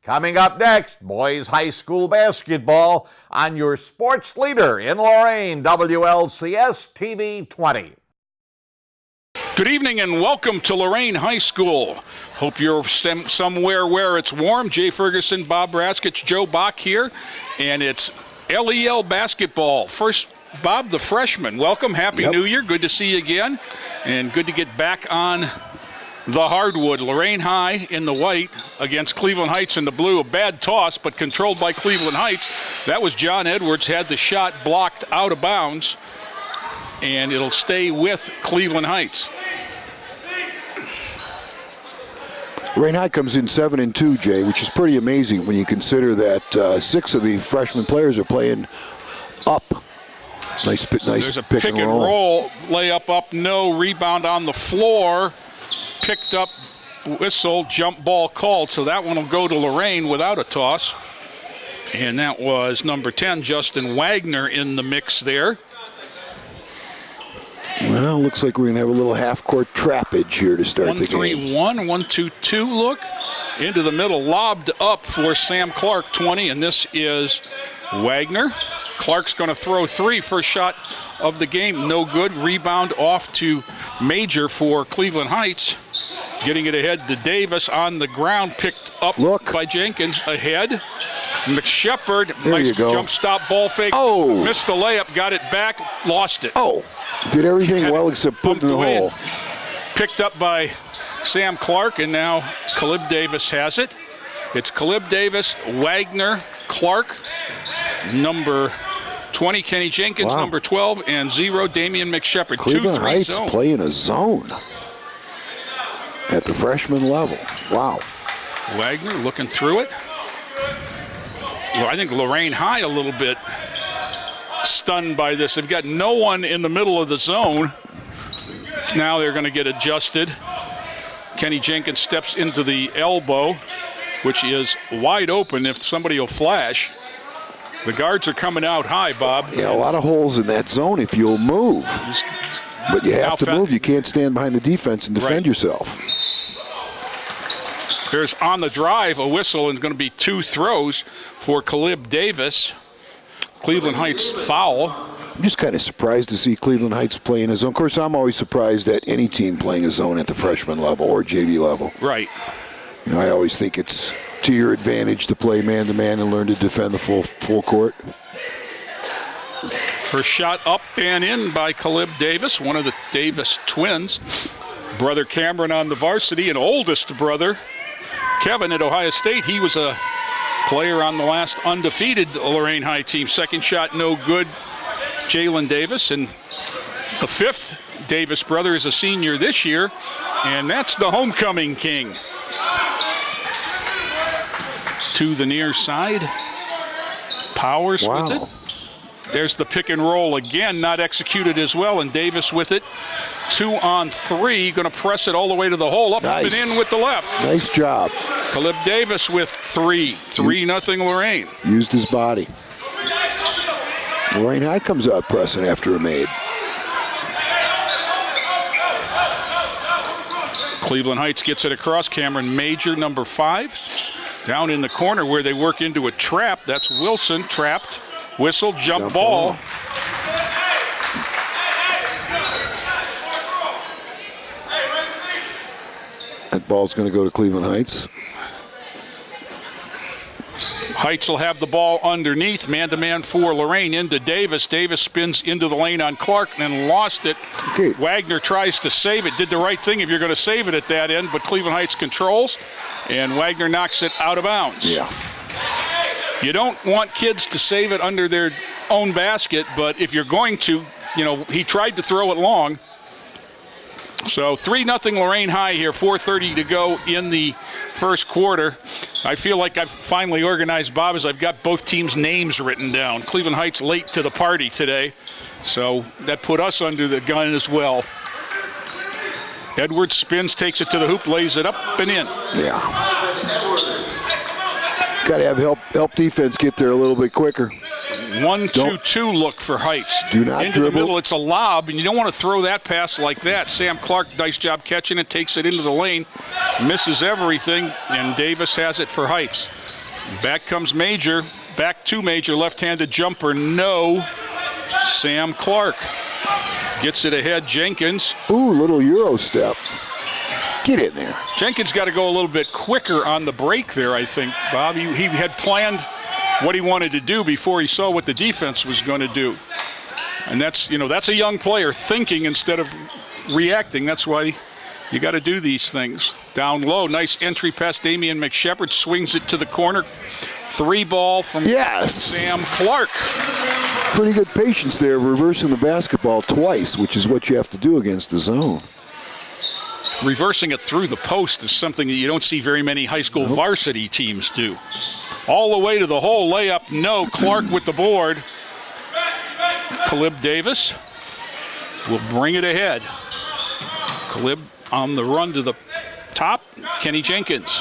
Coming up next, boys high school basketball on your sports leader in Lorain, WLCS TV 20. Good evening and welcome to Lorain High School. Hope you're somewhere where it's warm. Jay Ferguson, Bob Raskich, Joe Bach here, and it's LEL basketball. First, Bob, the freshman, welcome. Happy New Year. Good to see you again, and good to get back on the hardwood. Lorain High in the white against Cleveland Heights in the blue. A bad toss, but controlled by Cleveland Heights. That was John Edwards, had the shot blocked out of bounds, and it'll stay with Cleveland Heights. Lorain High comes in 7-2, Jay, which is pretty amazing when you consider that 6 of the freshman players are playing up. Nice There's a pick and roll. Layup up, no. Rebound on the floor. Picked up, whistle, jump ball called. So that one will go to Lorain without a toss. And that was number 10, Justin Wagner, in the mix there. Well, looks like we're going to have a little half-court trappage here to start the game. 1-3-1, 1-2-2 look. Into the middle, lobbed up for Sam Clark, 20, and this is Wagner. Clark's going to throw three. First shot of the game, no good. Rebound off to Major for Cleveland Heights. Getting it ahead to Davis on the ground, picked up by Jenkins. Ahead, McShepard, nice jump stop, ball fake. Oh! Missed the layup, got it back, lost it. Oh! Did everything well except put it in the hole. Picked up by Sam Clark, and now Caleb Davis has it. It's Caleb Davis, Wagner, Clark, number 20, Kenny Jenkins, number 12, and 0, Damian McShepard. Cleveland Heights playing a zone at the freshman level. Wow. Wagner looking through it. Well, I think Lorain High a little bit stunned by this. They've got no one in the middle of the zone. Now they're going to get adjusted. Kenny Jenkins steps into the elbow, which is wide open if somebody will flash. The guards are coming out high, Bob. Yeah, a lot of holes in that zone if you'll move. But you have to move. You can't stand behind the defense and defend yourself. There's on the drive a whistle, and going to be 2 throws for Caleb Davis. Cleveland Heights foul. I'm just kind of surprised to see Cleveland Heights playing a zone. Of course, I'm always surprised at any team playing a zone at the freshman level or JV level. Right. You know, I always think it's to your advantage to play man-to-man and learn to defend the full court. First shot up and in by Caleb Davis, one of the Davis twins. Brother Cameron on the varsity, and oldest brother Kevin at Ohio State. He was a player on the last undefeated Lorain High team. Second shot, no good. Jalen Davis, and the 5th Davis brother is a senior this year, and that's the homecoming king. To the near side. Powers with it. There's the pick and roll again, not executed as well, and Davis with it. 2 on 3, going to press it all the way to the hole, up and in with the left. Nice job. Caleb Davis with 3. 3-0 Lorain. Used his body. Lorain High comes out pressing after a made. Cleveland Heights gets it across. Cameron Major, number 5. Down in the corner where they work into a trap. That's Wilson, trapped. Whistle, jump ball. That ball's going to go to Cleveland Heights. Heights will have the ball underneath. Man-to-man for Lorain into Davis. Davis spins into the lane on Clark and then lost it. Wagner tries to save it. Did the right thing if you're going to save it at that end, but Cleveland Heights controls, and Wagner knocks it out of bounds. Yeah. You don't want kids to save it under their own basket, but if you're going to, you know, he tried to throw it long. So 3-0 Lorain High here, 4:30 to go in the first quarter. I feel like I've finally organized, Bob, as I've got both teams' names written down. Cleveland Heights late to the party today, so that put us under the gun as well. Edwards spins, takes it to the hoop, lays it up and in. Yeah. Got to have help defense get there a little bit quicker. 1-2-2 look for Heights. Do not into dribble. the middle. It's a lob, and you don't want to throw that pass like that. Sam Clark, nice job catching it, takes it into the lane, misses everything, and Davis has it for Heights. Back comes Major. Back to Major, left-handed jumper, no. Sam Clark gets it ahead. Jenkins. Ooh, little Euro step. Get in there. Jenkins got to go a little bit quicker on the break there, I think, Bob. He had planned what he wanted to do before he saw what the defense was going to do. And that's a young player thinking instead of reacting. That's why you got to do these things. Down low, nice entry pass. Damian McShepard swings it to the corner. 3 ball from Sam Clark. Pretty good patience there, reversing the basketball twice, which is what you have to do against the zone. Reversing it through the post is something that you don't see very many high school varsity teams do. All the way to the hole, layup, no. Clark with the board. Caleb Davis will bring it ahead. Caleb on the run to the top. Kenny Jenkins.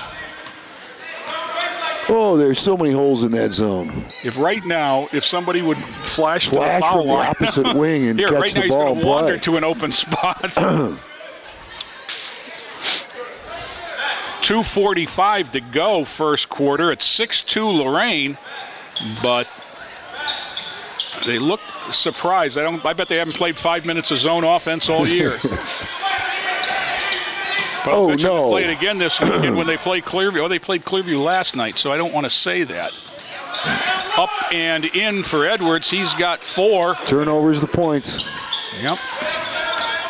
Oh, there's so many holes in that zone. If right now, if somebody would flash to the foul from the line, opposite wing and here, catch right now the he's ball going and to wander play. to an open spot. 2:45 to go, first quarter. It's 6-2 Lorain, but they looked surprised. I bet they haven't played 5 minutes of zone offense all year. But Oh, I bet you no. they'll play it again this weekend when they play Clearview. Oh, they played Clearview last night, so I don't want to say that. Up and in for Edwards. He's got 4. Turnovers the points. Yep.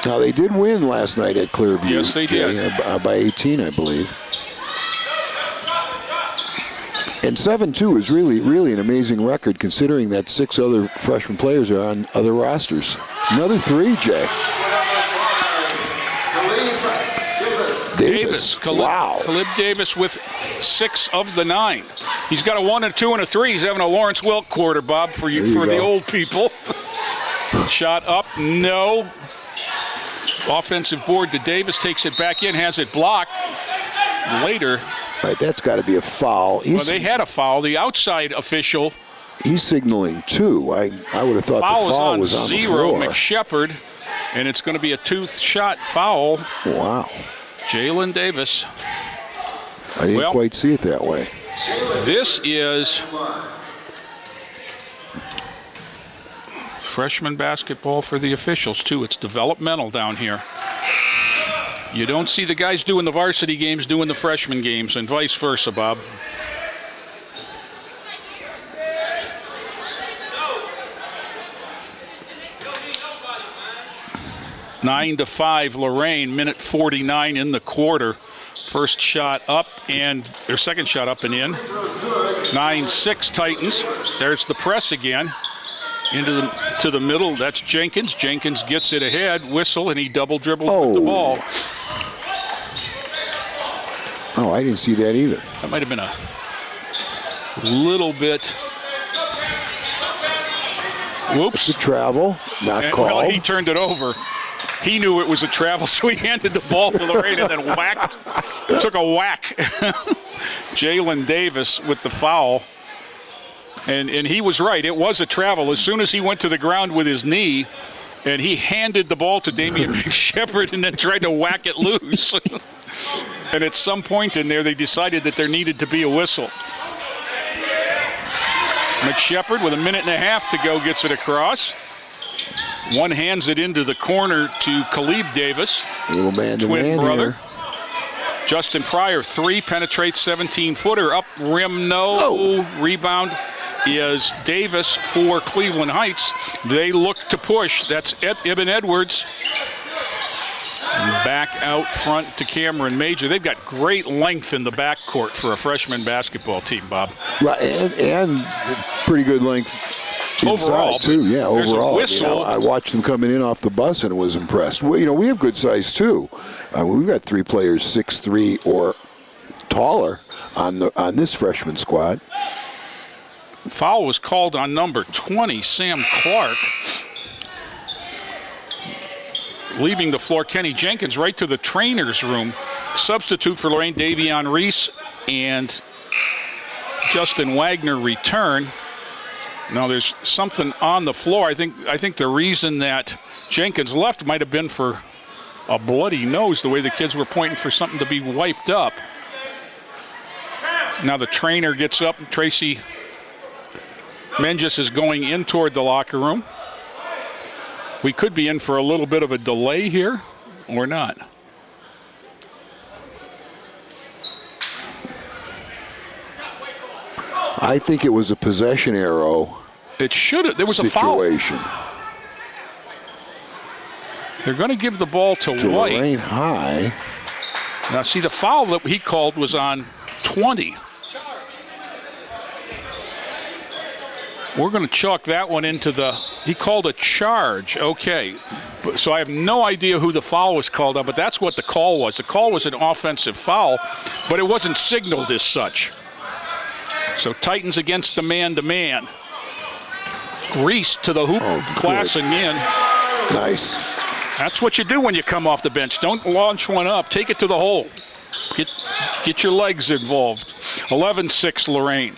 Now, they did win last night at Clearview. Yes, they did. By 18, I believe. And 7-2 is really, really an amazing record considering that 6 other freshman players are on other rosters. Another 3, Jay. Davis. Wow. Caleb Davis with 6 of the 9. He's got a 1, a 2, and a 3. He's having a Lawrence Welk quarter, Bob, for the old people. Shot up, no. Offensive board to Davis, takes it back in, has it blocked. Later. All right, that's got to be a foul. Well, they had a foul. The outside official. He's signaling 2. I would have thought the foul was on 0. the floor. McShepard, and it's going to be a 2-shot foul. Wow. Jalen Davis. I didn't quite see it that way. This is freshman basketball for the officials, too. It's developmental down here. You don't see the guys doing the varsity games doing the freshman games, and vice versa, Bob. Nine to 5, Lorain, minute 49 in the quarter. First shot up and their second shot up and in. 9-6 Titans. There's the press again. To the middle. That's Jenkins. Jenkins gets it ahead. Whistle, and he double dribbled with the ball. Oh, I didn't see that either. That might have been a little bit. Whoops. It's a travel, not called. Well, he turned it over. He knew it was a travel, so he handed the ball to Lorain and then took a whack. Jalen Davis with the foul. And he was right. It was a travel. As soon as he went to the ground with his knee, and he handed the ball to Damian McShepard and then tried to whack it loose. And at some point in there, they decided that there needed to be a whistle. McShepard with 1.5 minutes to go gets it across. One hands it into the corner to Caleb Davis. Little man to twin man brother. here. Justin Pryor, 3, penetrates 17-footer. Up rim, no. Rebound is Davis for Cleveland Heights. They look to push. That's Ibn Edwards. Back out front to Cameron Major. They've got great length in the backcourt for a freshman basketball team, Bob. Right, and pretty good length inside overall, too. Yeah, overall. Whistle. I watched them coming in off the bus and was impressed. Well, we have good size too. We've got 3 players 6'3" or taller on this freshman squad. Foul was called on number 20, Sam Clark. Leaving the floor, Kenny Jenkins right to the trainer's room. Substitute for Lorain, Davion Reese and Justin Wagner return. Now there's something on the floor. I think the reason that Jenkins left might have been for a bloody nose, the way the kids were pointing for something to be wiped up. Now the trainer gets up. Tracy Menges is going in toward the locker room. We could be in for a little bit of a delay here, or not. I think it was a possession arrow. It should have. There was situation. A foul. They're going to give the ball to White. Lorain High. Now, see, the foul that he called was on 20. We're going to chalk that one into he called a charge. Okay. So I have no idea who the foul was called on, but that's what the call was. The call was an offensive foul, but it wasn't signaled as such. So Titans against the man-to-man. Reese to the hoop, glassing in. Nice. That's what you do when you come off the bench. Don't launch one up. Take it to the hole. Get your legs involved. 11-6 Lorain.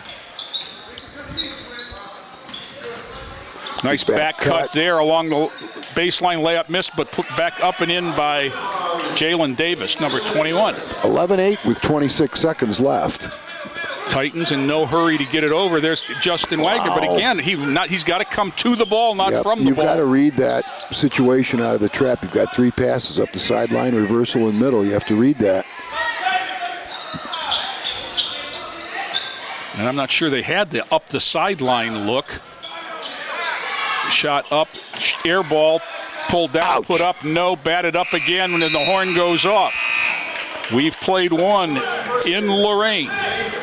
Nice back cut there along the baseline layup missed, but put back up and in by Jalen Davis, number 21. 11-8 with 26 seconds left. Titans in no hurry to get it over. There's Justin Wagner, but again, he's got to come to the ball, not from the You've ball. got to read that situation out of the trap. You've got 3 passes up the sideline, reversal in middle. You have to read that. And I'm not sure they had the up the sideline look. Shot up, air ball, pulled down, Ouch. put up, no, batted up again, and then the horn goes off. We've played one in Lorain.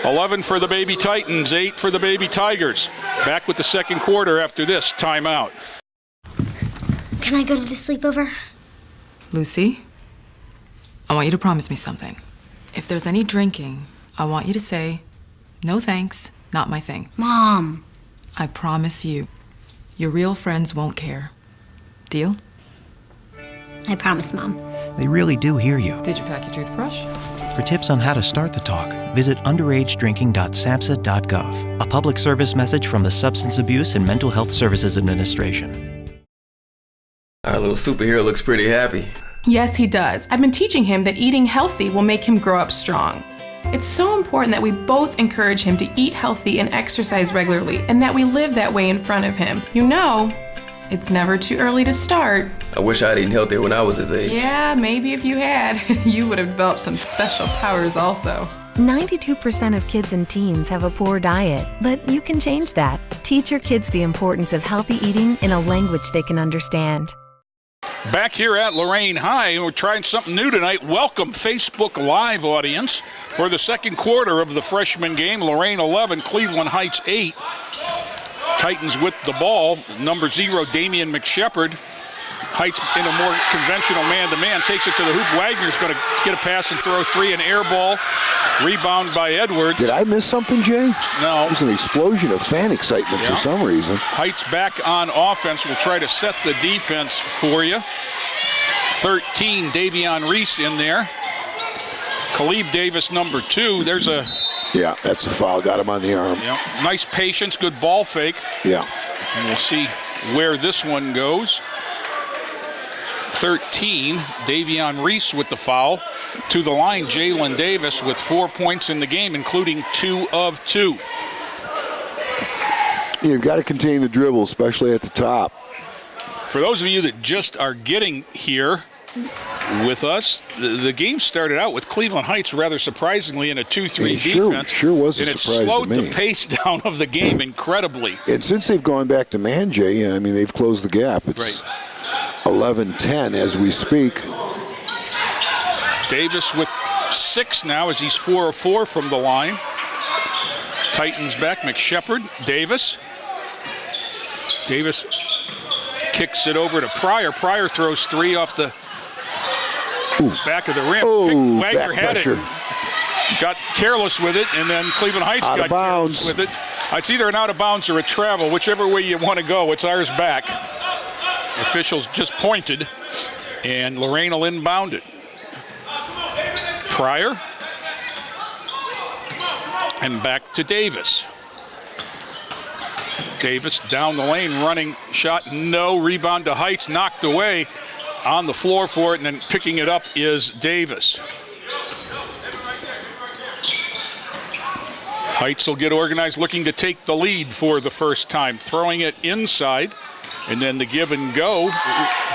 11 for the Baby Titans, 8 for the Baby Tigers. Back with the second quarter after this timeout. Can I go to the sleepover? Lucy, I want you to promise me something. If there's any drinking, I want you to say, no thanks, not my thing. Mom. I promise you, your real friends won't care. Deal? I promise, Mom. They really do hear you. Did you pack your toothbrush? For tips on how to start the talk, visit underagedrinking.samhsa.gov. A public service message from the Substance Abuse and Mental Health Services Administration. Our little superhero looks pretty happy. Yes, he does. I've been teaching him that eating healthy will make him grow up strong. It's so important that we both encourage him to eat healthy and exercise regularly, and that we live that way in front of him. You know, it's never too early to start. I wish I had eaten healthier when I was his age. Yeah, maybe if you had, you would have developed some special powers also. 92% of kids and teens have a poor diet, but you can change that. Teach your kids the importance of healthy eating in a language they can understand. Back here at Lorain High, we're trying something new tonight. Welcome, Facebook Live audience, for the second quarter of the freshman game. Lorain 11, Cleveland Heights 8. Titans with the ball. Number 0, Damian McShepard. Heights in a more conventional man-to-man. Takes it to the hoop. Wagner's going to get a pass and throw 3. An air ball. Rebound by Edwards. Did I miss something, Jay? No. There's an explosion of fan excitement for some reason. Heights back on offense. Will try to set the defense for you. 13, Davion Reese in there. Khalib Davis, number 2. There's a... Yeah, that's a foul. Got him on the arm. Yeah. Nice patience, good ball fake. Yeah. And we'll see where this one goes. 13, Davion Reese with the foul. To the line, Jalen Davis with 4 points in the game, including 2 of 2. You've got to contain the dribble, especially at the top. For those of you that just are getting here with us, the game started out with Cleveland Heights rather surprisingly in a 2-3 defense. Sure was a and surprise it slowed to me. the pace down of the game incredibly. And since they've gone back to man, Jay, I mean, they've closed the gap. It's 11-10 as we speak. Davis with 6 now as he's 4 of 4 from the line. Titans back, McShepard, Davis. Davis kicks it over to Pryor. Pryor throws 3 off the back of the rim. Wagner had pressure. it, got careless with it, and then Cleveland Heights got careless with it. It's either an out of bounds or a travel, whichever way you want to go. It's ours back. Officials just pointed, and Lorain will inbound it. Pryor, and back to Davis. Davis down the lane, running shot, no. Rebound to Heights, knocked away. On the floor for it, and then picking it up is Davis. Heights will get organized, looking to take the lead for the first time. Throwing it inside, and then the give and go.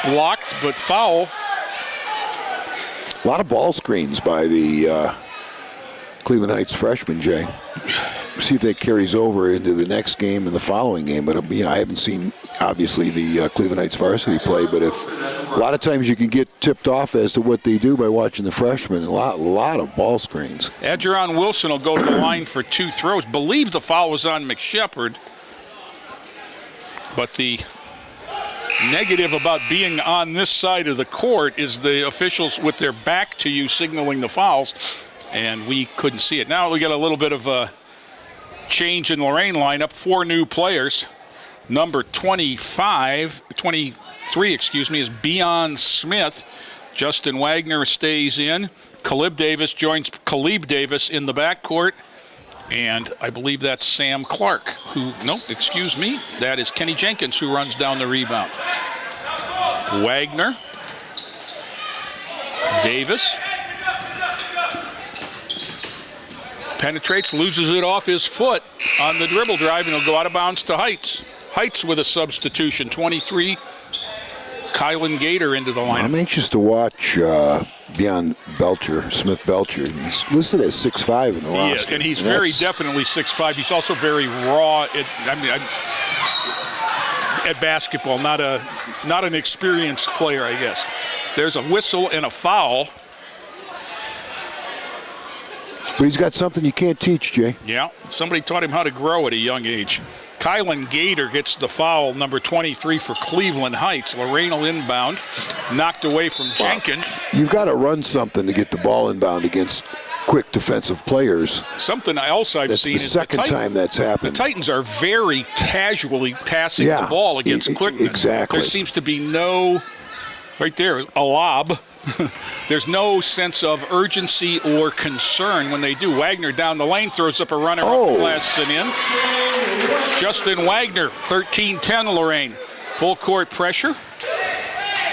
Blocked, but foul. A lot of ball screens by the Cleveland Heights freshman, Jay. See if that carries over into the next game and the following game. But I haven't seen, obviously, the Cleveland Heights varsity play. But if a lot of times you can get tipped off as to what they do by watching the freshmen. A lot of ball screens. Adgeron Wilson will go to the line for 2 throws. Believe the foul was on McShepard. But the negative about being on this side of the court is the officials with their back to you signaling the fouls, and we couldn't see it. Now we got a little bit of a change in Lorain lineup. 4 new players. Number 23, is Beon Smith. Justin Wagner stays in. Caleb Davis joins Caleb Davis in the backcourt. And I believe that's Sam Clark, that is Kenny Jenkins who runs down the rebound. Wagner, Davis, penetrates, loses it off his foot on the dribble drive, and he'll go out of bounds to Heights. Heights with a substitution, 23, Kylan Gator into the lineup. I'm anxious to watch Smith Belcher. He's listed as 6'5" in the roster. Yes, and he's very definitely 6'5". He's also very raw at basketball, not an experienced player, I guess. There's a whistle and a foul. But he's got something you can't teach, Jay. Yeah, somebody taught him how to grow at a young age. Kylan Gator gets the foul, number 23 for Cleveland Heights. Lorain will inbound, knocked away from Jenkins. You've got to run something to get the ball inbound against quick defensive players. Something else I've seen is the second time that's happened. The Titans are very casually passing the ball against quickness. Exactly. There seems to be no, right there, a lob. There's no sense of urgency or concern when they do. Wagner down the lane, throws up a runner, up glass and in. Justin Wagner, 13-10 Lorain. Full court pressure.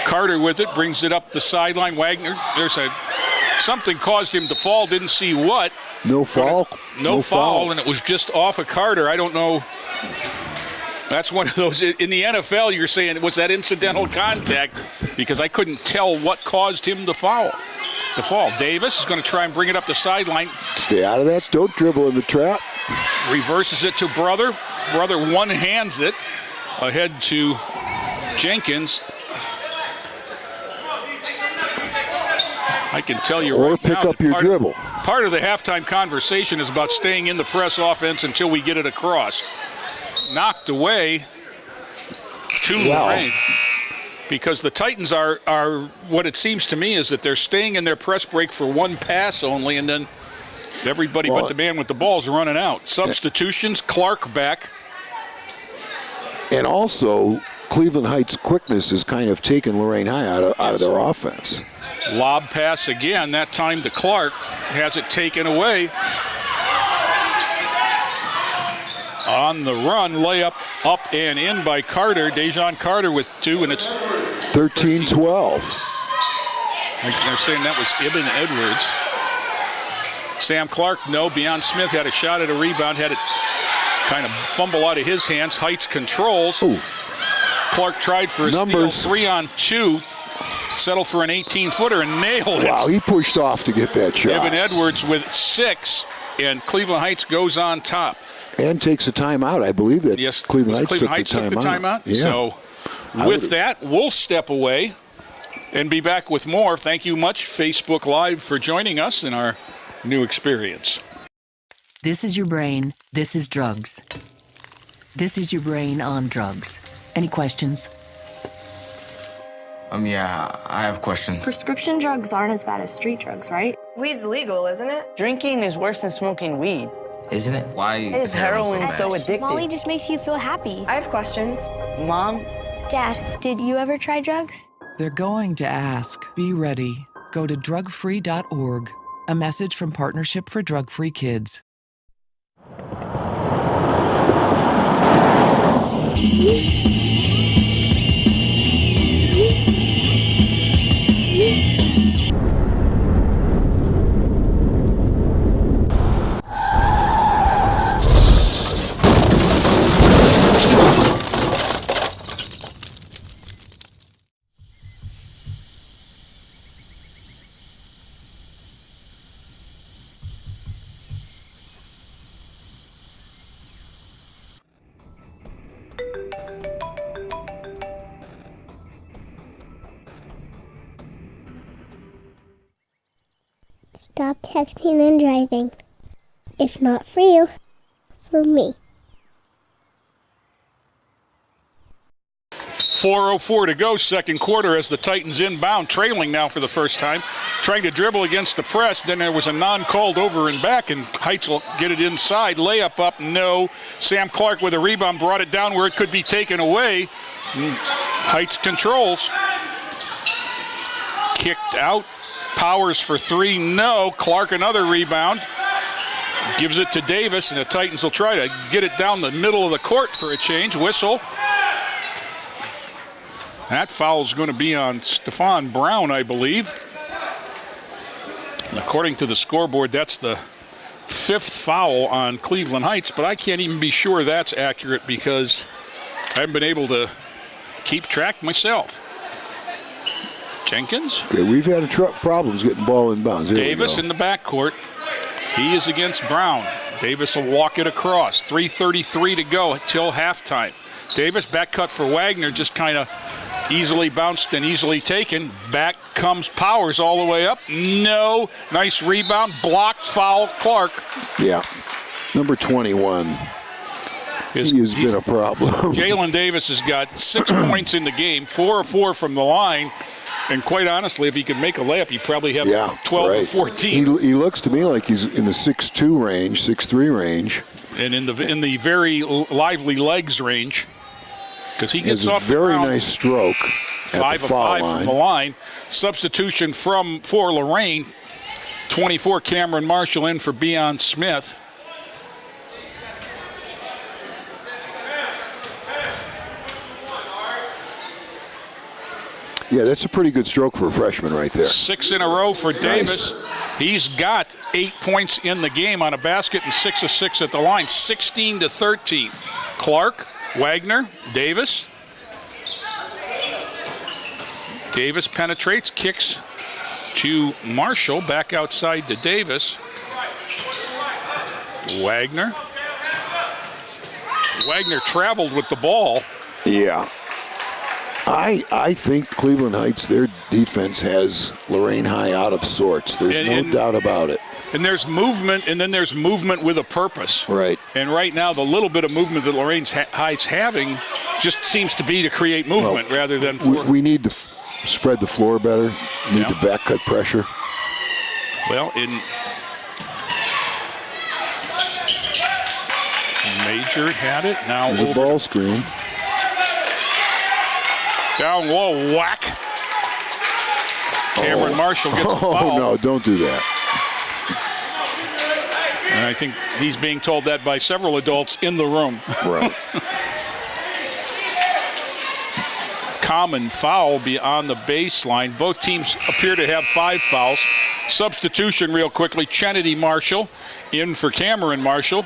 Carter with it, brings it up the sideline. Wagner, something caused him to fall, didn't see what. No foul? No foul, and it was just off of Carter. I don't know. That's one of those, in the NFL, you're saying, was that incidental contact? Because I couldn't tell what caused him to fall. Davis is going to try and bring it up the sideline. Stay out of that. Don't dribble in the trap. Reverses it to Brother. Brother one-hands it ahead to Jenkins. I can tell you or right pick now up your dribble. Part of the halftime conversation is about staying in the press offense until we get it across. Knocked away to Lorain. Because the Titans are what it seems to me is that they're staying in their press break for one pass only, and then everybody but the man with the ball is running out. Substitutions, Clark back. And also, Cleveland Heights' quickness has kind of taken Lorain High out of their offense. Lob pass again, that time to Clark. Has it taken away. On the run, layup up and in by Carter. Dejon Carter with 2, and it's 13-12. They're saying that was Ibn Edwards. Sam Clark, no. Beon Smith had a shot at a rebound, had it kind of fumble out of his hands. Heights controls. Ooh. Clark tried for a steal, 3-on-2. Settled for an 18-footer and nailed it. Wow, he pushed off to get that shot. Ibn Edwards with 6, and Cleveland Heights goes on top. And takes a timeout. I believe that Cleveland Heights took the timeout. Yeah. So with that, we'll step away and be back with more. Thank you much, Facebook Live, for joining us in our new experience. This is your brain. This is drugs. This is your brain on drugs. Any questions? Yeah, I have questions. Prescription drugs aren't as bad as street drugs, right? Weed's legal, isn't it? Drinking is worse than smoking weed. Isn't it? Why is heroin so addictive? Molly just makes you feel happy. I have questions. Mom? Dad, did you ever try drugs? They're going to ask. Be ready. Go to drugfree.org. A message from Partnership for Drug-Free Kids. Stop texting and driving. If not for you, for me. 4:04 to go, second quarter, as the Titans inbound, trailing now for the first time, trying to dribble against the press. Then there was a non-called over and back, and Heights will get it inside. Layup up, no. Sam Clark with a rebound, brought it down where it could be taken away. Heights controls. Kicked out. Powers for three, no. Clark another rebound. Gives it to Davis, and the Titans will try to get it down the middle of the court for a change. Whistle. That foul is going to be on Stephon Brown, I believe. And according to the scoreboard, that's the fifth foul on Cleveland Heights, but I can't even be sure that's accurate because I haven't been able to keep track myself. Jenkins. Okay, we've had problems getting ball in bounds. Davis in the backcourt. He is against Brown. Davis will walk it across. 3:33 to go till halftime. Davis back cut for Wagner, just kind of easily bounced and easily taken. Back comes Powers all the way up. No. Nice rebound. Blocked, foul, Clark. Yeah. Number 21. He has been a problem. Jalen Davis has got 6 points in the game, 4 of 4 from the line. And quite honestly, if he could make a layup, he'd probably have 12 or 14. He looks to me like he's in the 6'2 range, 6'3 range. And in the very lively legs range. Because he gets off a very the ground. nice stroke. 5 of 5 from the line. Substitution for Lorain. 24, Cameron Marshall in for Beion Smith. Yeah, that's a pretty good stroke for a freshman right there. 6 in a row for Davis. He's got 8 points in the game on a basket and 6 of 6 at the line. 16-13. Clark, Wagner, Davis. Davis penetrates, kicks to Marshall, back outside to Davis. Wagner. Wagner traveled with the ball. Yeah. I think Cleveland Heights, their defense has Lorain High out of sorts. There's no doubt about it. And there's movement, and then there's movement with a purpose. Right. And right now, the little bit of movement that Lorain Heights having just seems to be to create movement rather than for. We need to spread the floor better. Need to back cut pressure. Well, Major had it. Now there's a ball screen. Down low, whack. Cameron Marshall gets a foul. Oh, no, don't do that. And I think he's being told that by several adults in the room. Right. Common foul beyond the baseline. Both teams appear to have 5 fouls. Substitution real quickly. Kennedy Marshall in for Cameron Marshall.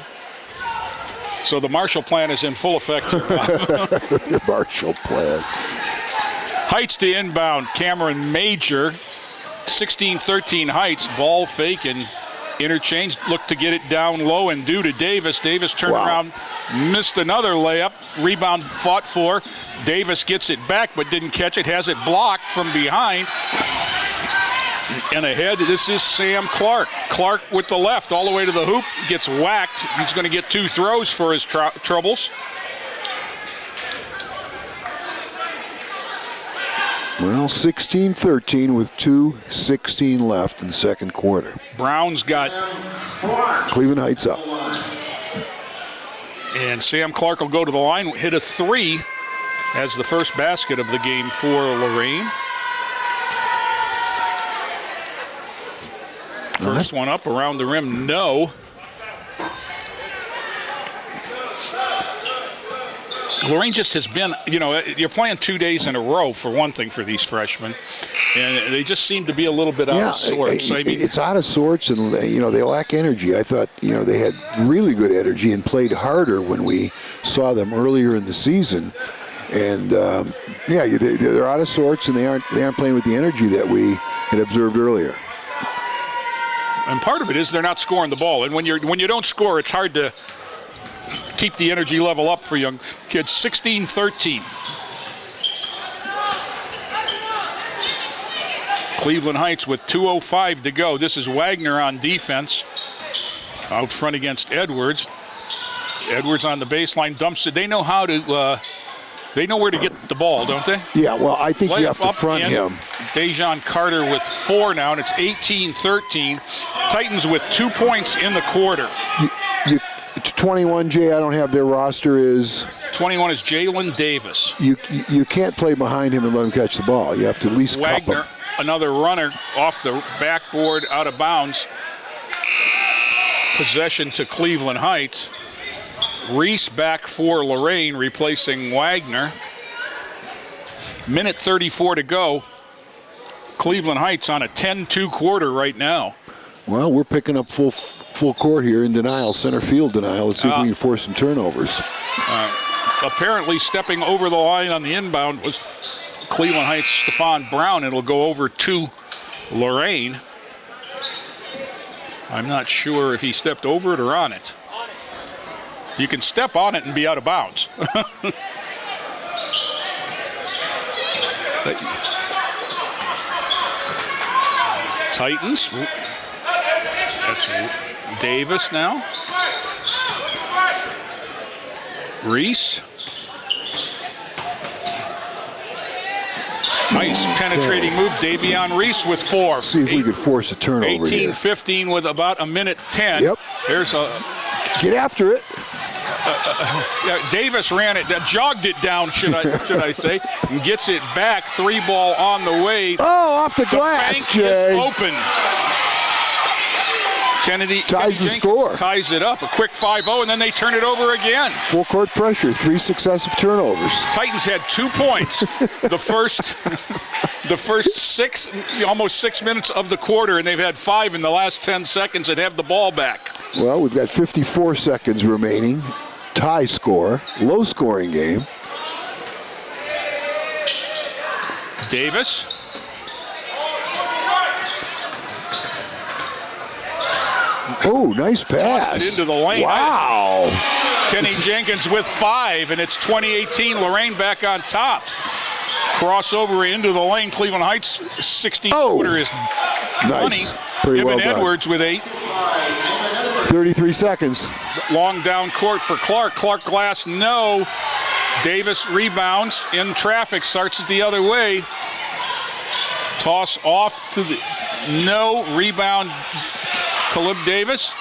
So the Marshall plan is in full effect. The Marshall plan. Heights to inbound. Cameron Major. 16-13 Heights. Ball fake and interchange. Look to get it down low and due to Davis. Davis turned around, missed another layup. Rebound fought for. Davis gets it back but didn't catch it. Has it blocked from behind. And ahead, this is Sam Clark. Clark with the left all the way to the hoop. Gets whacked. He's going to get 2 throws for his troubles. Well, 16-13 with 2:16 left in the second quarter. Brown's got Cleveland Heights up. And Sam Clark will go to the line, hit a 3 as the first basket of the game for Lorain. First one up around the rim, no. Lorain just has been, you're playing 2 days in a row for one thing for these freshmen, and they just seem to be a little bit out of sorts. It's out of sorts, and they lack energy. I thought they had really good energy and played harder when we saw them earlier in the season, and they're out of sorts, and they aren't playing with the energy that we had observed earlier. And part of it is they're not scoring the ball, and when you don't score, it's hard to keep the energy level up for young kids. 16-13. Cleveland Heights with 2:05 to go. This is Wagner on defense. Out front against Edwards. Edwards on the baseline, dumps it. They know how to, they know where to get the ball, don't they? Yeah, well, I think you have to front him. Dejon Carter with 4 now, and it's 18-13. Titans with 2 points in the quarter. It's 21, Jay. I don't have their roster. Is 21 is Jalen Davis. You can't play behind him and let him catch the ball. You have to at least cup him. Another runner off the backboard, out of bounds. Possession to Cleveland Heights. Reese back for Lorain, replacing Wagner. Minute 34 to go. Cleveland Heights on a 10-2 quarter right now. Well, we're picking up full court here in denial, center field denial. Let's see if we can force some turnovers. Apparently stepping over the line on the inbound was Cleveland Heights' Stephon Brown. It'll go over to Lorain. I'm not sure if he stepped over it or on it. You can step on it and be out of bounds. Titans. That's Davis now. Reese. Nice penetrating move. Davion Reese with 4. See if we could force a turnover 18-15 with about a minute 10. Yep. There's a... Get after it. Davis ran it, jogged it down, should I say, and gets it back. 3 ball on the way. Oh, off the glass, Jay. Is open. Kennedy ties the score. Ties it up. A quick 5-0, and then they turn it over again. Full court pressure. 3 successive turnovers. Titans had 2 points the first almost 6 minutes of the quarter, and they've had 5 in the last 10 seconds and have the ball back. Well, we've got 54 seconds remaining. Tie score. Low scoring game. Davis. Oh, nice pass. Into the lane. Wow. Kenny Jenkins with 5, and it's 2018. Lorain back on top. Crossover into the lane. Cleveland Heights 60 quarter is nice. Pretty well done. Edwards with 8. 33 seconds. Long down court for Clark. Clark glass, no. Davis rebounds in traffic. Starts it the other way. Toss off to the no. Rebound. Caleb Davis.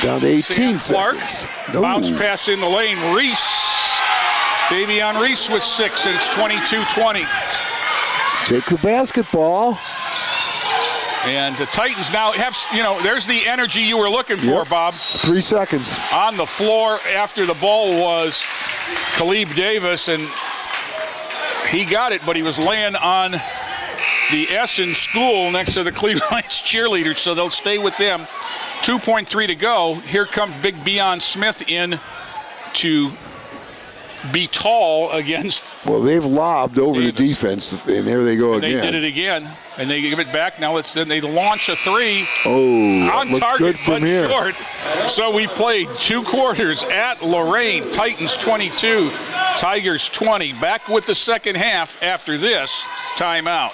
Down to 18 Clark. seconds. No. Bounce pass in the lane. Reese. Davion Reese with 6, and it's 22-20. Take the basketball. And the Titans now have, there's the energy you were looking for, Bob. 3 seconds. On the floor after the ball was Caleb Davis, and he got it, but he was laying on the S in school next to the Cleveland Heights cheerleaders, so they'll stay with them. 2.3 to go. Here comes Big Beion Smith in to be tall against. Well, they've lobbed over Davis. the defense, and there they go again. They did it again, and they give it back. Now they launch a 3. Oh, on target, good from but here. short. So we've played 2 quarters at Lorain. Titans 22, Tigers 20. Back with the second half after this timeout.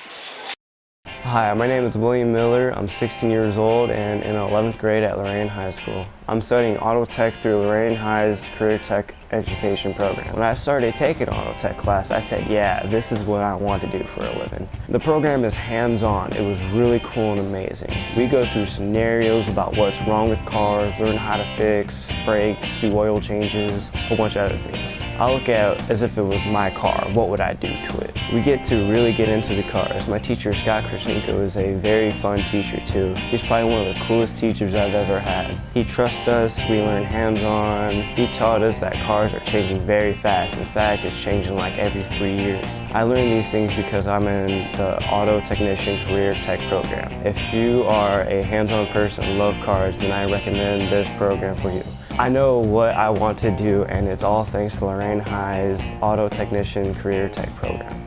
Hi, my name is William Miller. I'm 16 years old and in 11th grade at Lorain High School. I'm studying auto tech through Lorain High's Career Tech Education program. When I started taking auto tech class, I said, yeah, this is what I want to do for a living. The program is hands-on. It was really cool and amazing. We go through scenarios about what's wrong with cars, learn how to fix brakes, do oil changes, a whole bunch of other things. I look at it as if it was my car. What would I do to it? We get to really get into the cars. My teacher, Scott Krashenko, is a very fun teacher too. He's probably one of the coolest teachers I've ever had. He trusts us, we learn hands-on. He taught us that cars are changing very fast. In fact, it's changing like every 3 years. I learned these things because I'm in the Auto Technician Career Tech program. If you are a hands-on person and love cars, then I recommend this program for you. I know what I want to do, and it's all thanks to Lorain High's Auto Technician Career Tech program.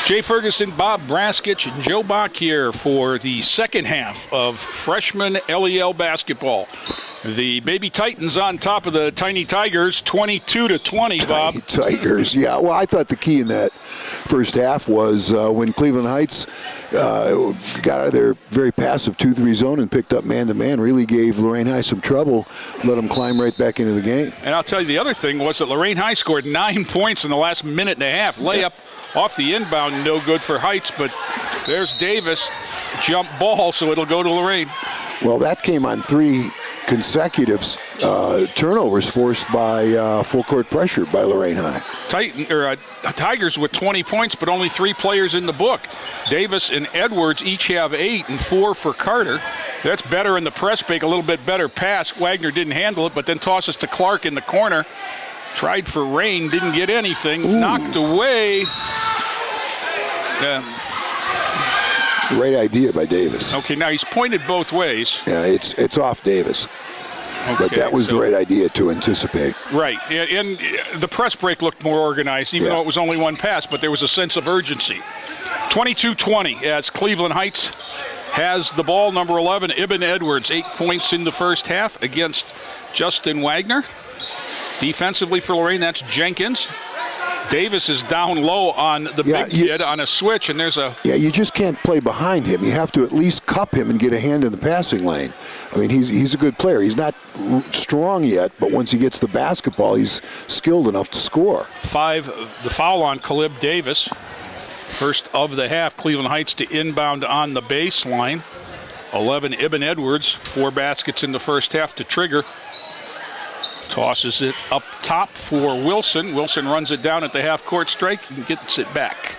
Jay Ferguson, Bob Braskich, and Joe Bach here for the second half of freshman LEL basketball. The Baby Titans on top of the Tiny Tigers, 22-20, Bob. Tiny Tigers, yeah. Well, I thought the key in that first half was when Cleveland Heights got out of their very passive 2-3 zone and picked up man-to-man, really gave Lorain High some trouble, let them climb right back into the game. And I'll tell you, the other thing was that Lorain High scored 9 points in the last minute and a half. Layup off the inbound, no good for Heights, but there's Davis, jump ball, so it'll go to Lorain. Well, that came on 3 consecutive turnovers forced by full court pressure by Lorain High. Tigers with 20 points, but only 3 players in the book. Davis and Edwards each have 8 and 4 for Carter. That's better in the press break, a little bit better pass. Wagner didn't handle it, but then tosses to Clark in the corner. Tried for Rain, didn't get anything. Ooh. Knocked away. Great idea by Davis. Okay, now he's pointed both ways. Yeah, it's off Davis. Okay, but that was the right idea to anticipate. Right, and the press break looked more organized, even though it was only 1 pass, but there was a sense of urgency. 22-20 as Cleveland Heights has the ball, number 11, Ibn Edwards, 8 points in the first half against Justin Wagner. Defensively for Lorain, that's Jenkins. Davis is down low on the big kid on a switch, and there's a... Yeah, you just can't play behind him. You have to at least cup him and get a hand in the passing lane. I mean, he's a good player. He's not strong yet, but once he gets the basketball, he's skilled enough to score. 5, the foul on Caleb Davis. First of the half, Cleveland Heights to inbound on the baseline. 11, Ibn Edwards, 4 baskets in the first half to trigger. Tosses it up top for Wilson. Wilson runs it down at the half-court strike and gets it back.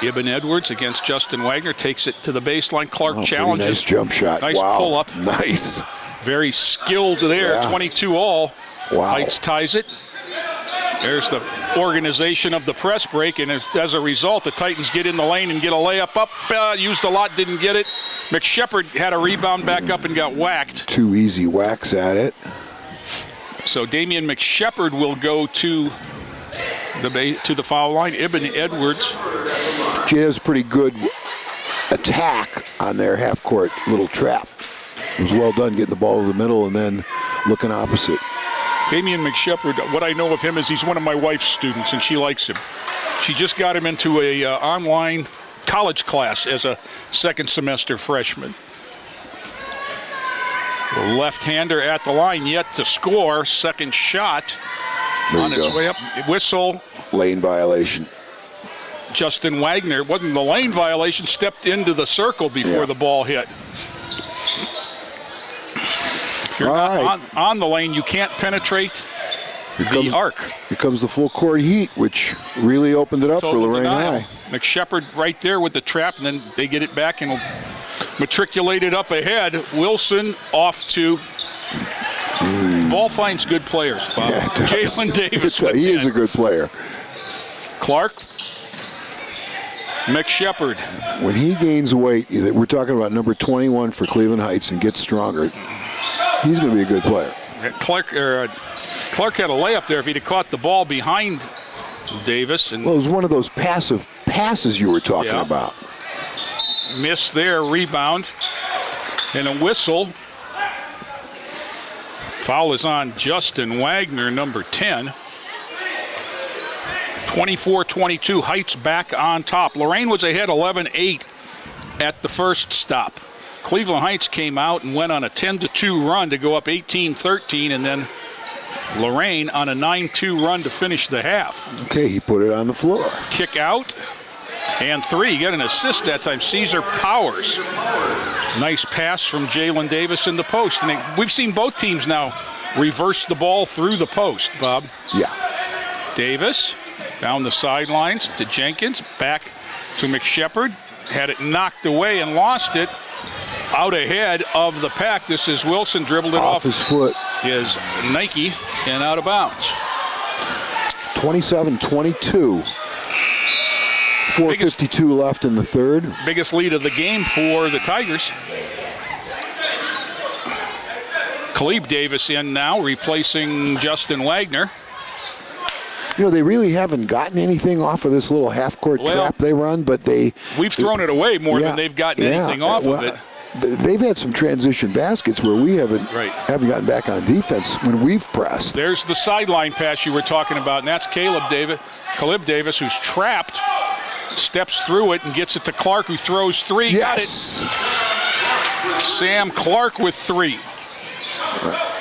Ibn Edwards against Justin Wagner takes it to the baseline. Clark challenges. Nice jump shot. Nice pull-up. Nice. Very skilled there. 22 all. Wow. Heights ties it. There's the organization of the press break, and as a result, the Titans get in the lane and get a layup up. Used a lot, didn't get it. McShepard had a rebound back up and got whacked. 2 easy whacks at it. So Damian McShepard will go to the foul line. Ibn Edwards. She has pretty good attack on their half-court little trap. It was well done getting the ball to the middle and then looking opposite. Damian McShepard, what I know of him is he's one of my wife's students, and she likes him. She just got him into a online college class as a second semester freshman. Left-hander at the line, yet to score. Second shot on its way up. Whistle. Lane violation. Justin Wagner, wasn't the lane violation, stepped into the circle before the ball hit. If you're not on the lane, you can't penetrate the arc. Here comes the full court heat, which really opened it up for Lorain High. McShepard right there with the trap, and then they get it back and will matriculate it up ahead. Wilson off to ball finds good players, Bob. Jalen Davis. He is a good player. Clark. McShepard. When he gains weight, we're talking about number 21 for Cleveland Heights, and gets stronger, he's going to be a good player. Clark had a layup there if he'd have caught the ball behind Davis. And well, it was one of those passive passes you were talking about. Miss there, rebound, and a whistle. Foul is on Justin Wagner, number 10. 24-22, Heights back on top. Lorain was ahead 11-8 at the first stop. Cleveland Heights came out and went on a 10-2 run to go up 18-13, and then Lorain on a 9-2 run to finish the half. Okay, he put it on the floor. Kick out and 3. Got an assist that time. Caesar Powers. Nice pass from Jalen Davis in the post. And we've seen both teams now reverse the ball through the post, Bob. Yeah. Davis down the sidelines to Jenkins. Back to McShepard. Had it knocked away and lost it. Out ahead of the pack. This is Wilson, dribbled it off his foot. Is Nike and out of bounds. 27-22. 4:52 left in the third. Biggest lead of the game for the Tigers. Caleb Davis in now, replacing Justin Wagner. You know, they really haven't gotten anything off of this little half-court trap they run, but we've thrown it away more than they've gotten anything off of it. They've had some transition baskets where we haven't gotten back on defense when we've pressed. There's the sideline pass you were talking about, and that's Caleb Davis, who's trapped, steps through it and gets it to Clark, who throws 3. Yes. Got it. Sam Clark with 3.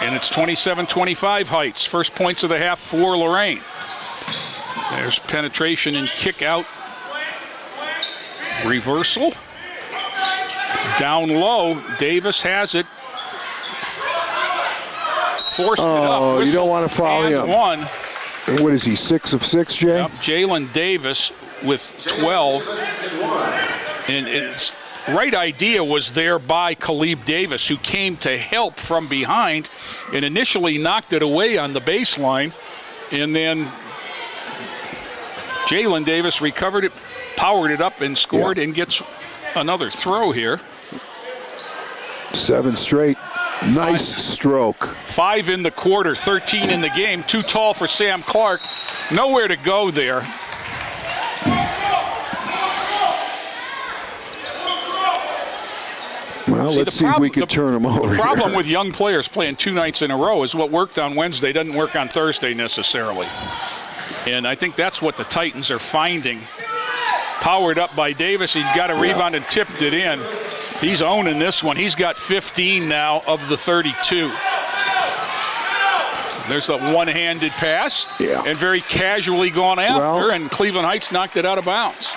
And it's 27-25 Heights. First points of the half for Lorain. There's penetration and kick out. Reversal. Down low, Davis has it. Forced it up. Oh, you don't want to foul him. 1. And what is he, 6 of 6, Jay? Yep. Jalen Davis with 12. And it's right idea was there by Caleb Davis, who came to help from behind and initially knocked it away on the baseline. And then Jalen Davis recovered it, powered it up, and scored, and gets another throw here. 7 straight. Nice stroke. 5 in the quarter, 13 in the game. Too tall for Sam Clark. Nowhere to go there. Well, let's see if we can turn them over. The problem here with young players playing 2 nights in a row is what worked on Wednesday doesn't work on Thursday necessarily. And I think that's what the Titans are finding. Powered up by Davis. He got a rebound and tipped it in. He's owning this one. He's got 15 now of the 32. There's a one-handed pass. And very casually gone after, and Cleveland Heights knocked it out of bounds.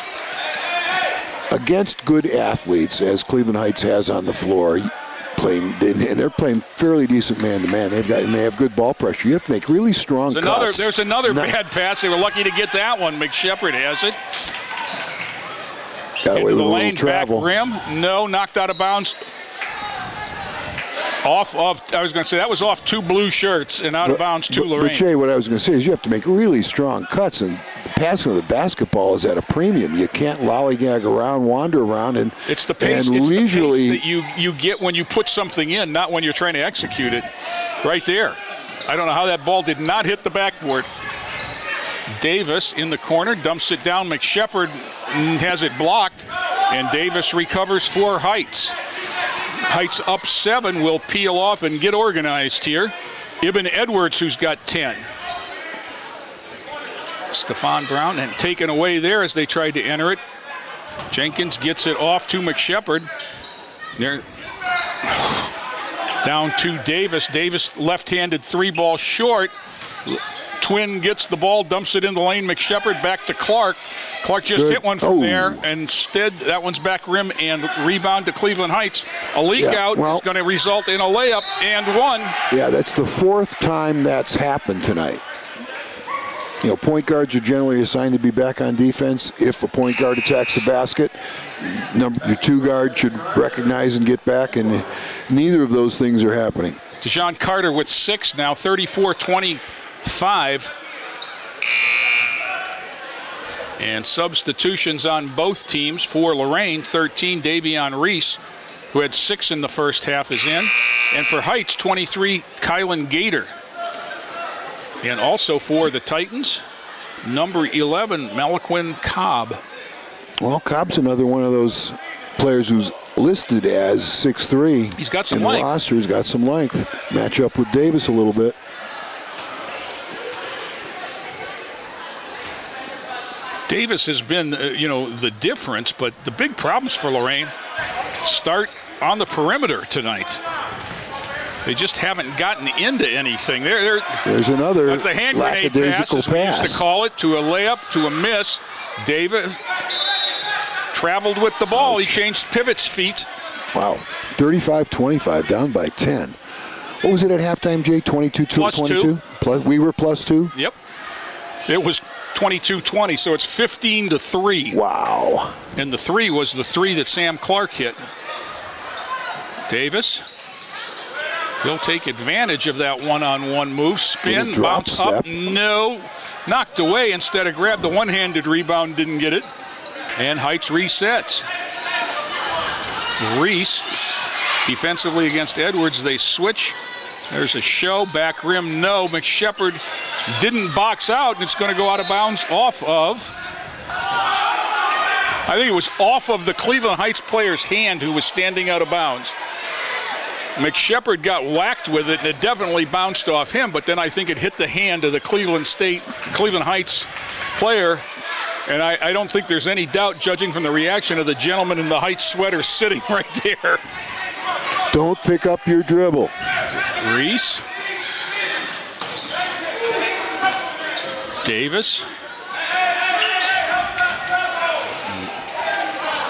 Against good athletes, as Cleveland Heights has on the floor, they're playing fairly decent man-to-man. They have good ball pressure. You have to make really strong cuts. There's another bad pass. They were lucky to get that one. McShepard has it. Got away with a little travel. Back rim. No, knocked out of bounds. I was going to say, that was off 2 blue shirts and out of bounds to Lorain. But Jay, what I was going to say is you have to make really strong cuts, and passing of the basketball is at a premium. You can't lollygag around, wander around, and it's the pace, leisurely. It's the pace that you get when you put something in, not when you're trying to execute it. Right there. I don't know how that ball did not hit the backboard. Davis in the corner, dumps it down. McShepard has it blocked, and Davis recovers for Heights. Heights up 7 will peel off and get organized here. Ibn Edwards, who's got 10. Stephon Brown, and taken away there as they tried to enter it. Jenkins gets it off to McShepard. There, down to Davis. Davis left-handed 3-ball short. Twin gets the ball, dumps it in the lane. McShepard back to Clark. Clark just hit one from there. Instead, that one's back rim and rebound to Cleveland Heights. A leak out is going to result in a layup and 1. Yeah, that's the 4th time that's happened tonight. You know, point guards are generally assigned to be back on defense. If a point guard attacks the basket, your 2 guard should recognize and get back, and neither of those things are happening. DeJon Carter with 6 now, 34-25. And substitutions on both teams for Lorain. 13, Davion Reese, who had 6 in the first half, is in. And for Heights, 23, Kylan Gator. And also for the Titans, number 11, Malaquin Cobb. Well, Cobb's another one of those players who's listed as 6'3". He's got some length. length. The roster, he's got some length. Match up with Davis a little bit. Davis has been, the difference, but the big problems for Lorain start on the perimeter tonight. They just haven't gotten into anything. There's another that's a hand grenade pass, as we used to call it, to a layup, to a miss. Davis traveled with the ball. He changed Pivot's feet. Wow, 35-25, down by 10. What was it at halftime, Jay? 22-22? We were +2? Yep. It was 22-20, so it's 15-3. Wow. And the 3 was the 3 that Sam Clark hit. Davis. He'll take advantage of that one-on-one move. Spin, bounce up, no. Knocked away instead of grabbed the one-handed rebound, didn't get it. And Heights resets. Reese, defensively against Edwards, they switch. There's a show, back rim, no. McShepard didn't box out, and it's going to go out of bounds off of, I think it was off of the Cleveland Heights player's hand who was standing out of bounds. McShepard got whacked with it, and it definitely bounced off him, but then I think it hit the hand of the Cleveland Heights player, and I don't think there's any doubt, judging from the reaction of the gentleman in the Heights sweater sitting right there. Don't pick up your dribble. Reese. Davis.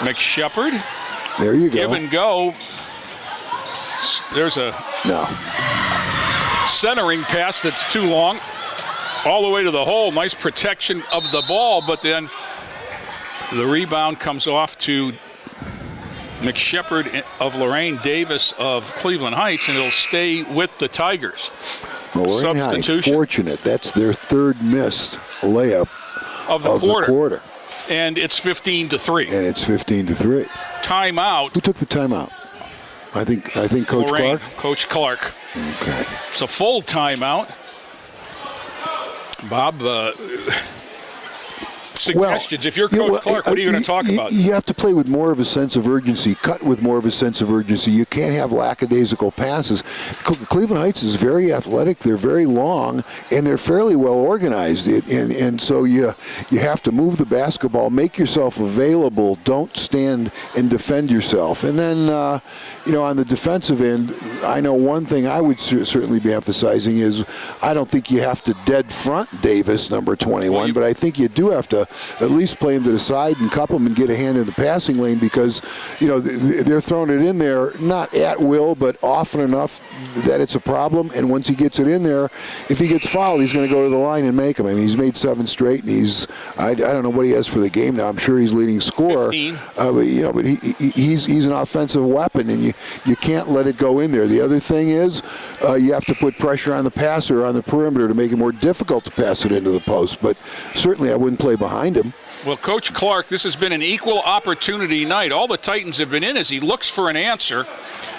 McShepard. There you go. Give and go. There's a centering pass that's too long. All the way to the hole. Nice protection of the ball, but then the rebound comes off to McShepard of Lorain, Davis of Cleveland Heights, and it'll stay with the Tigers. Lorain Heights, fortunate. That's their third missed layup of the quarter. And it's 15-3. And it's 15-3. Timeout. Who took the timeout? I think Coach Lorain, Clark? Coach Clark. Okay. It's a full timeout. Bob, suggestions. If you're Coach Clark, what are you going to talk about? You have to play with more of a sense of urgency, cut with more of a sense of urgency. You can't have lackadaisical passes. Cleveland Heights is very athletic. They're very long, and they're fairly well organized. And so you have to move the basketball, make yourself available. Don't stand and defend yourself. And then, on the defensive end, I know one thing I would certainly be emphasizing is I don't think you have to dead front Davis, number 21, but I think you do have to at least play him to the side and cup him and get a hand in the passing lane because, they're throwing it in there, not at will, but often enough that it's a problem. And once he gets it in there, if he gets fouled, he's going to go to the line and make him. I mean, he's made 7 straight, and I don't know what he has for the game now. I'm sure he's leading scorer. 15. But he's an offensive weapon, and you can't let it go in there. The other thing is you have to put pressure on the passer on the perimeter to make it more difficult to pass it into the post. But certainly I wouldn't play behind him. Well, Coach Clark, this has been an equal opportunity night. All the Titans have been in as he looks for an answer.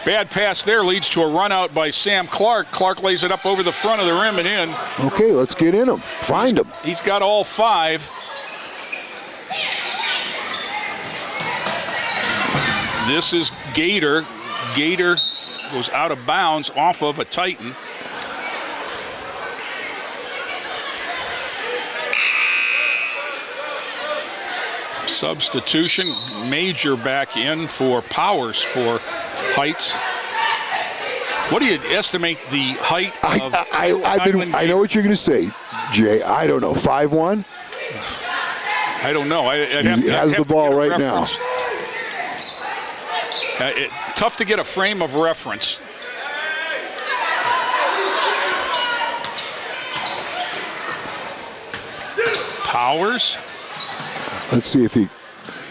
Bad pass there leads to a run out by Sam Clark. Clark lays it up over the front of the rim and in. Okay, let's get in him. Find him. He's got all 5. This is Gator. Gator goes out of bounds off of a Titan. Substitution, Major back in for Powers for Heights. What do you estimate the height of I know what you're going to say, Jay. I don't know. 5'1"? I don't know. He has the ball right now. Tough to get a frame of reference. Powers. Let's see if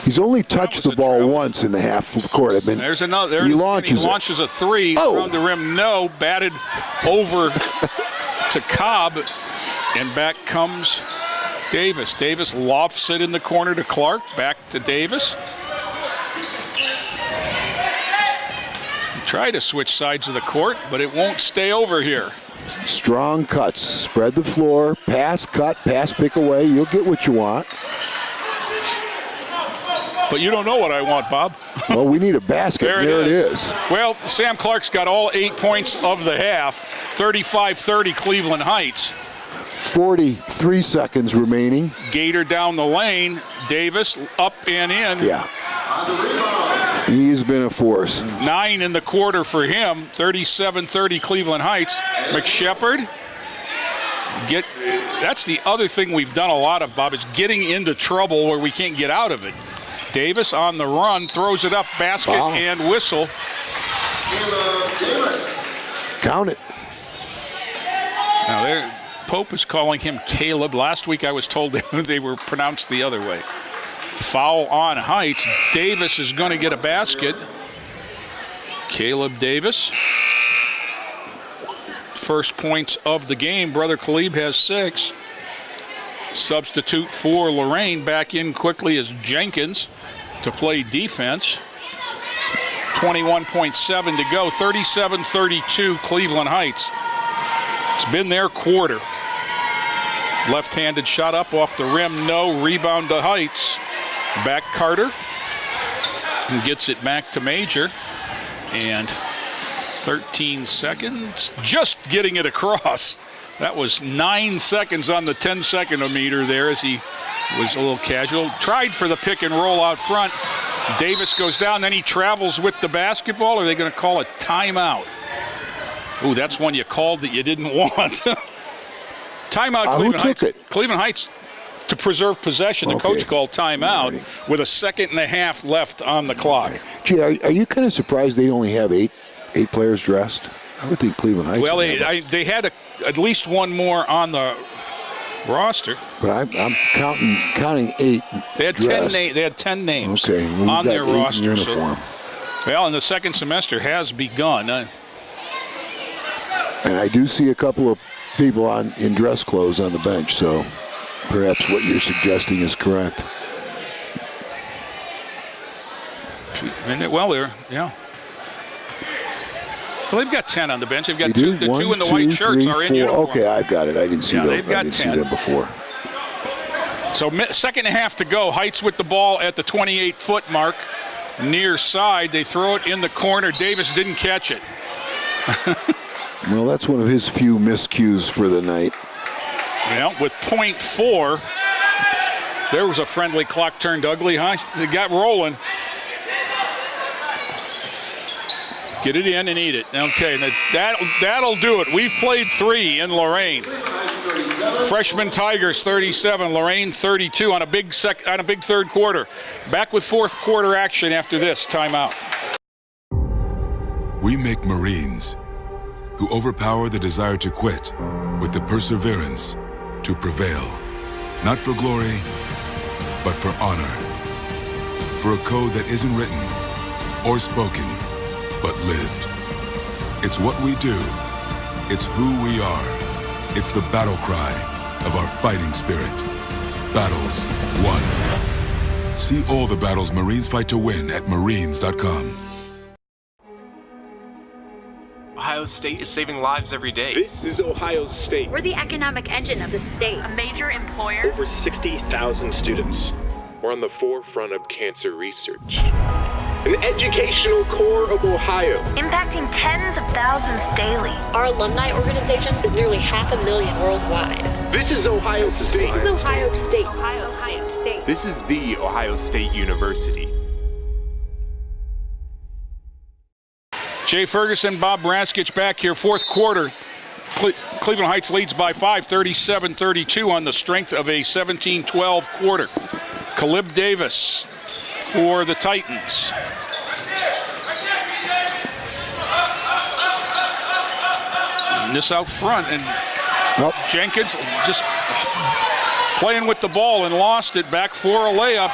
he's only touched the ball once in the half court. There's another. He launches a 3 around the rim. No, batted over to Cobb, and back comes Davis. Davis lofts it in the corner to Clark. Back to Davis. Try to switch sides of the court, but it won't stay over here. Strong cuts. Spread the floor. Pass, cut, pass, pick away. You'll get what you want. But you don't know what I want, Bob. Well, we need a basket. There it is. Well, Sam Clark's got all 8 points of the half. 35-30 Cleveland Heights. 43 seconds remaining. Gator down the lane. Davis up and in. Yeah. He's been a force. 9 in the quarter for him. 37-30 Cleveland Heights. McShepard. That's the other thing we've done a lot of, Bob, is getting into trouble where we can't get out of it. Davis on the run, throws it up, basket and whistle. Count it. Now Pope is calling him Caleb. Last week I was told they were pronounced the other way. Foul on Heights. Davis is going to get a basket. Caleb Davis. First points of the game. Brother Kalib has 6. Substitute for Lorain. Back in quickly is Jenkins to play defense. 21.7 to go. 37-32 Cleveland Heights. It's been their quarter. Left-handed shot up off the rim. No. Rebound to Heights. Back Carter. And gets it back to Major. And 13 seconds. Just getting it across. That was 9 seconds on the 10-second meter there as he was a little casual. Tried for the pick and roll out front. Davis goes down, then he travels with the basketball. Are they going to call a timeout? Ooh, that's one you called that you didn't want. Timeout, Cleveland Heights. Who took it? Cleveland Heights to preserve possession. The coach called timeout with 1.5 seconds left on the clock. Gee, are you kind of surprised they only have eight players dressed? I would think Cleveland Heights. Well, they had at least one more on the roster. But I'm counting 8. They had dressed. 10. They had 10 names well, on their roster. In uniform. Well, and the second semester has begun. And I do see a couple of people in dress clothes on the bench, so perhaps what you're suggesting is correct. Well, Well, they've got 10 on the bench. They've got two. The 2 in the white shirts are in uniform. Okay, I've got it. I didn't see them. They've got 10. See them before. So 2.5 to go. Heights with the ball at the 28-foot mark. Near side. They throw it in the corner. Davis didn't catch it. Well, that's one of his few miscues for the night. Well, with .4, there was a friendly clock turned ugly, huh? It got rolling. Get it in and eat it. Okay, that'll do it. We've played 3 in Lorain. Freshman Tigers 37, Lorain 32 on a big third quarter. Back with fourth quarter action after this timeout. We make Marines who overpower the desire to quit with the perseverance to prevail. Not for glory, but for honor. For a code that isn't written or spoken, but lived. It's what we do. It's who we are. It's the battle cry of our fighting spirit. Battles won. See all the battles Marines fight to win at marines.com. Ohio State is saving lives every day. This is Ohio State. We're the economic engine of the state, a major employer. Over 60,000 students. We're on the forefront of cancer research. An educational core of Ohio. Impacting tens of thousands daily. Our alumni organization is nearly 500,000 worldwide. This is Ohio State. This is Ohio State. Ohio State. This is the Ohio State University. Jay Ferguson, Bob Braskich back here. Fourth quarter. Cleveland Heights leads by 5, 37-32 on the strength of a 17-12 quarter. Kalib Davis for the Titans. And this out front, and Jenkins just playing with the ball and lost it. Back for a layup.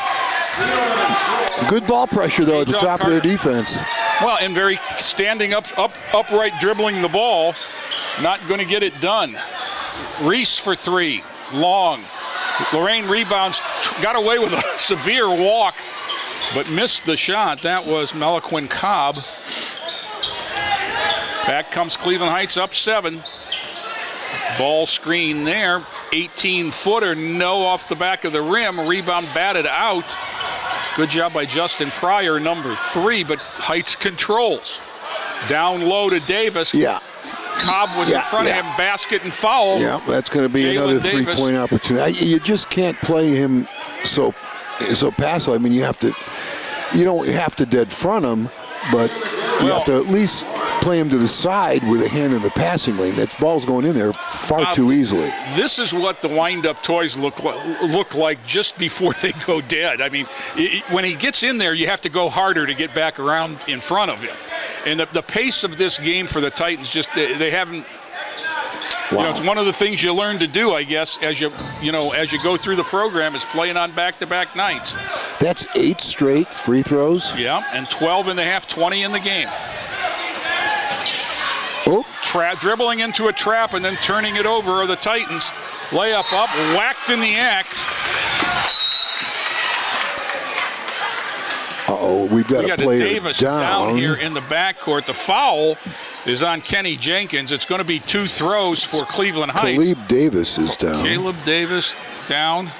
Good ball pressure, though, at the top of their defense. Well, and very standing upright, dribbling the ball. Not going to get it done. Reese for 3. Long. Lorain rebounds. Got away with a severe walk, but missed the shot. That was Meliquin Cobb. Back comes Cleveland Heights up 7. Ball screen there. 18-footer. No off the back of the rim. Rebound batted out. Good job by Justin Pryor, number 3, but Heights controls. Down low to Davis. Yeah. Cobb was in front of him, basket and foul. Yeah, that's going to be Jalen another Davis. 3-point opportunity. You just can't play him so passive. I mean, you don't have to dead front him, but you have to at least play him to the side with a hand in the passing lane. That ball's going in there far too easily. This is what the wind-up toys look like just before they go dead. I mean, when he gets in there, you have to go harder to get back around in front of him. And the pace of this game for the Titans, just they haven't. Wow. It's one of the things you learn to do, I guess, as you go through the program, is playing on back-to-back nights. That's 8 straight free throws. Yeah, and 12 in the half, 20 in the game. Oh. Dribbling into a trap and then turning it over are the Titans. Layup up, whacked in the act. Uh-oh, we've got a player Davis down here in the backcourt. The foul is on Kenny Jenkins. It's going to be 2 throws for Cleveland Heights. Caleb Davis is down. Caleb Davis down.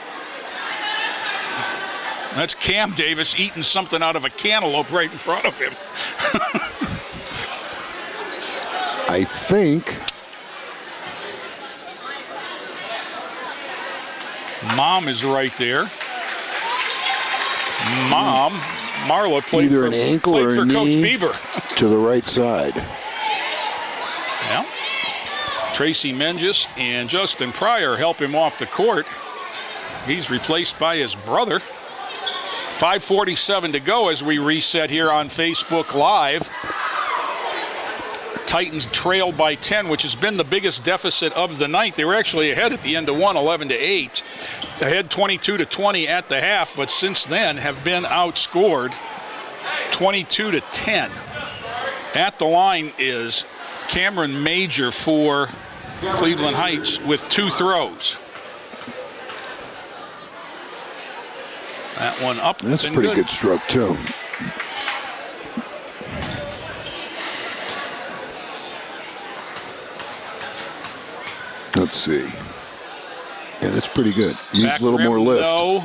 That's Cam Davis eating something out of a cantaloupe right in front of him. I think Mom is right there. Marla played either for, an ankle played or for a Coach knee Bieber. to the right side. Yeah. Tracy Menges and Justin Pryor help him off the court. He's replaced by his brother. 5:47 to go as we reset here on Facebook Live. Titans trailed by 10, which has been the biggest deficit of the night. They were actually ahead at the end of 11-8. Ahead 22-20 at the half, but since then have been outscored 22-10. At the line is Cameron Major for Cleveland Heights with 2 throws. That one up. That's a pretty good stroke, too. Let's see. Yeah, that's pretty good. Needs Back a little rim, more lift. though.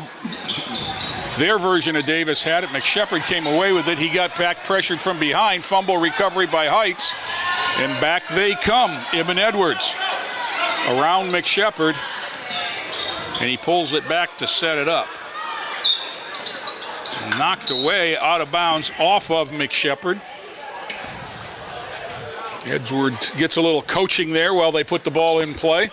Their version of Davis had it. McShepard came away with it. He got back pressured from behind. Fumble recovery by Heights. And back they come. Ibn Edwards around McShepard. And he pulls it back to set it up. Knocked away, out of bounds, off of McShepard. Edwards gets a little coaching there while they put the ball in play.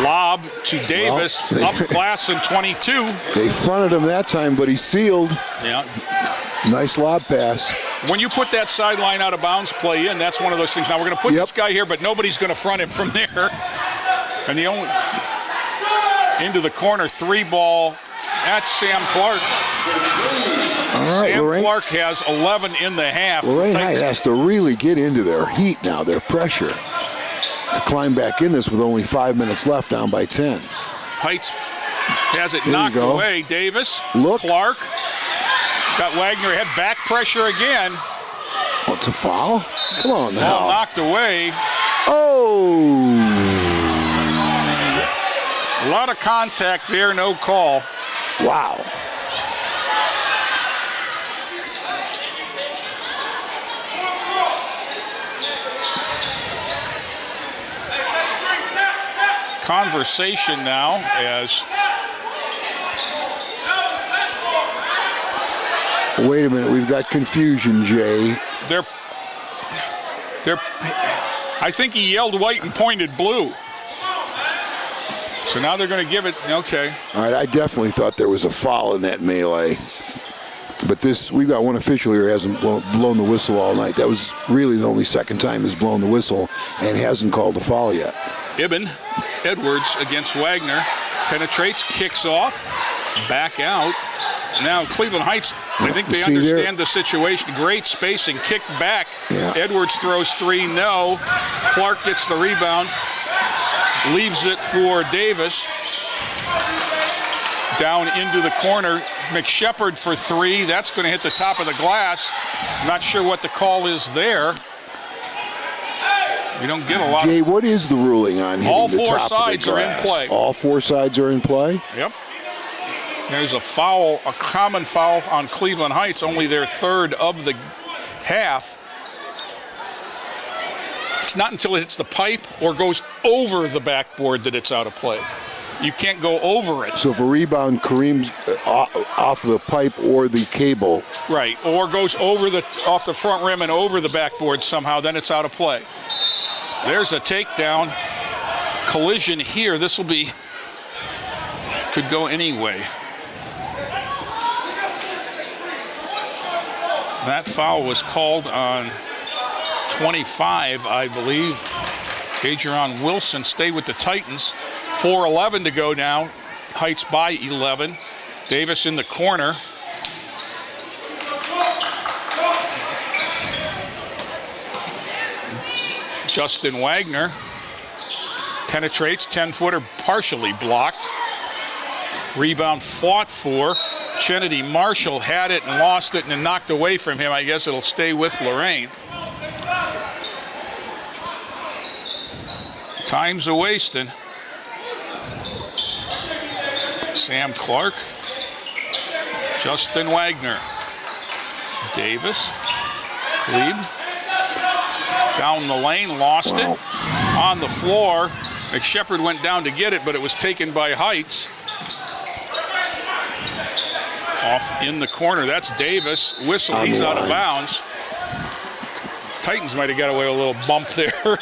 Lob to Davis, Well, up glass in 22. They fronted him that time, but he sealed. Yeah. Nice lob pass. When you put that sideline out of bounds play in, that's one of those things. Now we're going to put this guy here, but nobody's going to front him from there. And the only into the corner 3 ball. That's Sam Clark. All right, Sam Lorain. Clark has 11 in the half. Lorain Heights has to really get into their heat now, their pressure, to climb back in this with only 5 minutes left, down by 10. Heights has it There you knocked go. away. Davis, Look. Clark, got Wagner, had back pressure again. What's a foul? Come on now. Ball knocked away. Oh! A lot of contact there, no call. Wow. Conversation now as Wait a minute, we've got confusion, Jay. I think he yelled white and pointed blue. So now they're going to give it, okay. All right, I definitely thought there was a foul in that melee. But we've got one official here who hasn't blown the whistle all night. That was really the only second time he's blown the whistle and hasn't called a foul yet. Ibn Edwards against Wagner. Penetrates, kicks off, back out. Now Cleveland Heights, I think they understand the situation. Great spacing, kick back. Yeah. Edwards throws 3, no. Clark gets the rebound, leaves it for Davis. Down into the corner, McShepard for 3. That's going to hit the top of the glass. Not sure what the call is there. We don't get a lot. Jay, what is the ruling on hitting all the 4 top sides of the are in glass? play. All 4 sides are in play? Yep. There's a foul, a common foul on Cleveland Heights, only their third of the half. It's not until it hits the pipe or goes over the backboard that it's out of play. You can't go over it. So if a rebound careens off the pipe or the cable. Right, or goes off the front rim and over the backboard somehow, then it's out of play. There's a takedown. Collision here. This will be, could go anyway. That foul was called on 25, I believe. Adrian Wilson stayed with the Titans. 4:11 to go now. Heights by 11. Davis in the corner. Justin Wagner penetrates, 10-footer partially blocked. Rebound fought for. Kennedy Marshall had it and lost it and then knocked away from him. I guess it'll stay with Lorain. Time's a wasting. Sam Clark. Justin Wagner. Davis. Glebe. Down the lane, lost it. On the floor. McShepard went down to get it, but it was taken by Heights. Off in the corner, that's Davis. Whistle, he's out of bounds. Titans might have got away with a little bump there.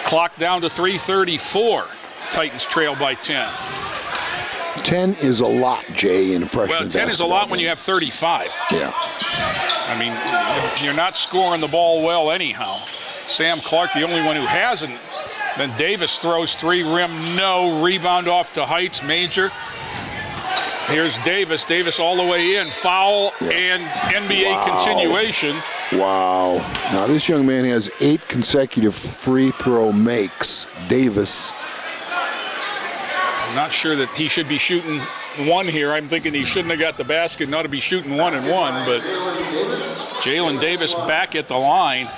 Clock down to 3:34. Titans trail by 10. 10 is a lot, Jay, in freshman basketball. Well, 10 is a lot when you have 35. Yeah. I mean, you're not scoring the ball well anyhow. Sam Clark, the only one who hasn't. Then Davis throws three, rim, no. Rebound off to Heights, Major. Here's Davis. Davis all the way in. Foul and NBA continuation. Wow. Now this young man has 8 consecutive free throw makes. Davis. I'm not sure that he should be shooting one here. I'm thinking he shouldn't have got the basket and ought to be shooting 1 and 1. But Jalen Davis back at the line.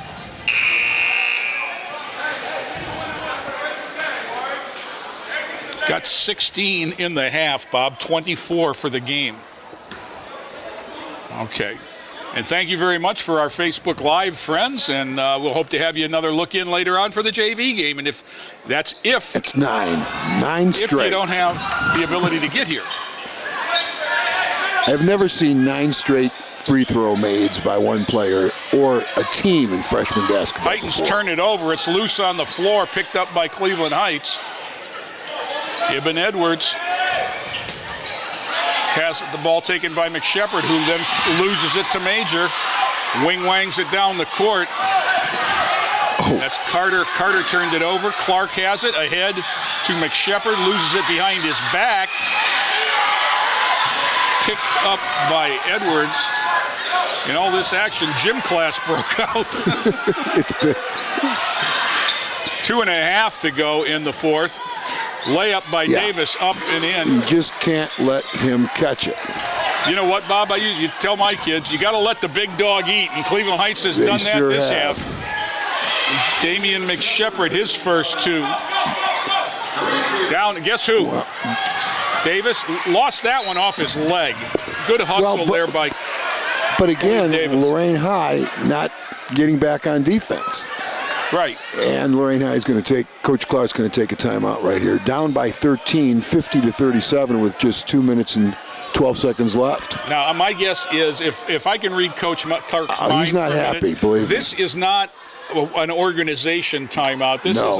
Got 16 in the half, Bob. 24 for the game. Okay. And thank you very much for our Facebook Live friends, and we'll hope to have you another look in later on for the JV game. And if it's 9 straight. If you don't have the ability to get here. I've never seen 9 straight free throw mades by one player or a team in freshman basketball. Titans turn it over. It's loose on the floor, picked up by Cleveland Heights. Ibn Edwards has the ball taken by McShepard, who then loses it to Major. Wing-wangs it down the court. That's Carter. Carter turned it over. Clark has it ahead to McShepard, loses it behind his back. Picked up by Edwards. In all this action, gym class broke out. 2.5 to go in the fourth. Layup by Davis, up and in. You just can't let him catch it. You know what, Bob? You tell my kids, you got to let the big dog eat, and Cleveland Heights has done that this half. Damian McShepard, his first 2. Down, guess who? Davis lost that one off his leg. Good hustle there by But again, Lorain High not getting back on defense. Right. And Lorain High is going to Coach Clark's going to take a timeout right here. Down by 13, 50-37 with just 2 minutes and 12 seconds left. Now, my guess is if I can read Coach Clark's mind he's not happy, believe me. This is not an organization timeout. This is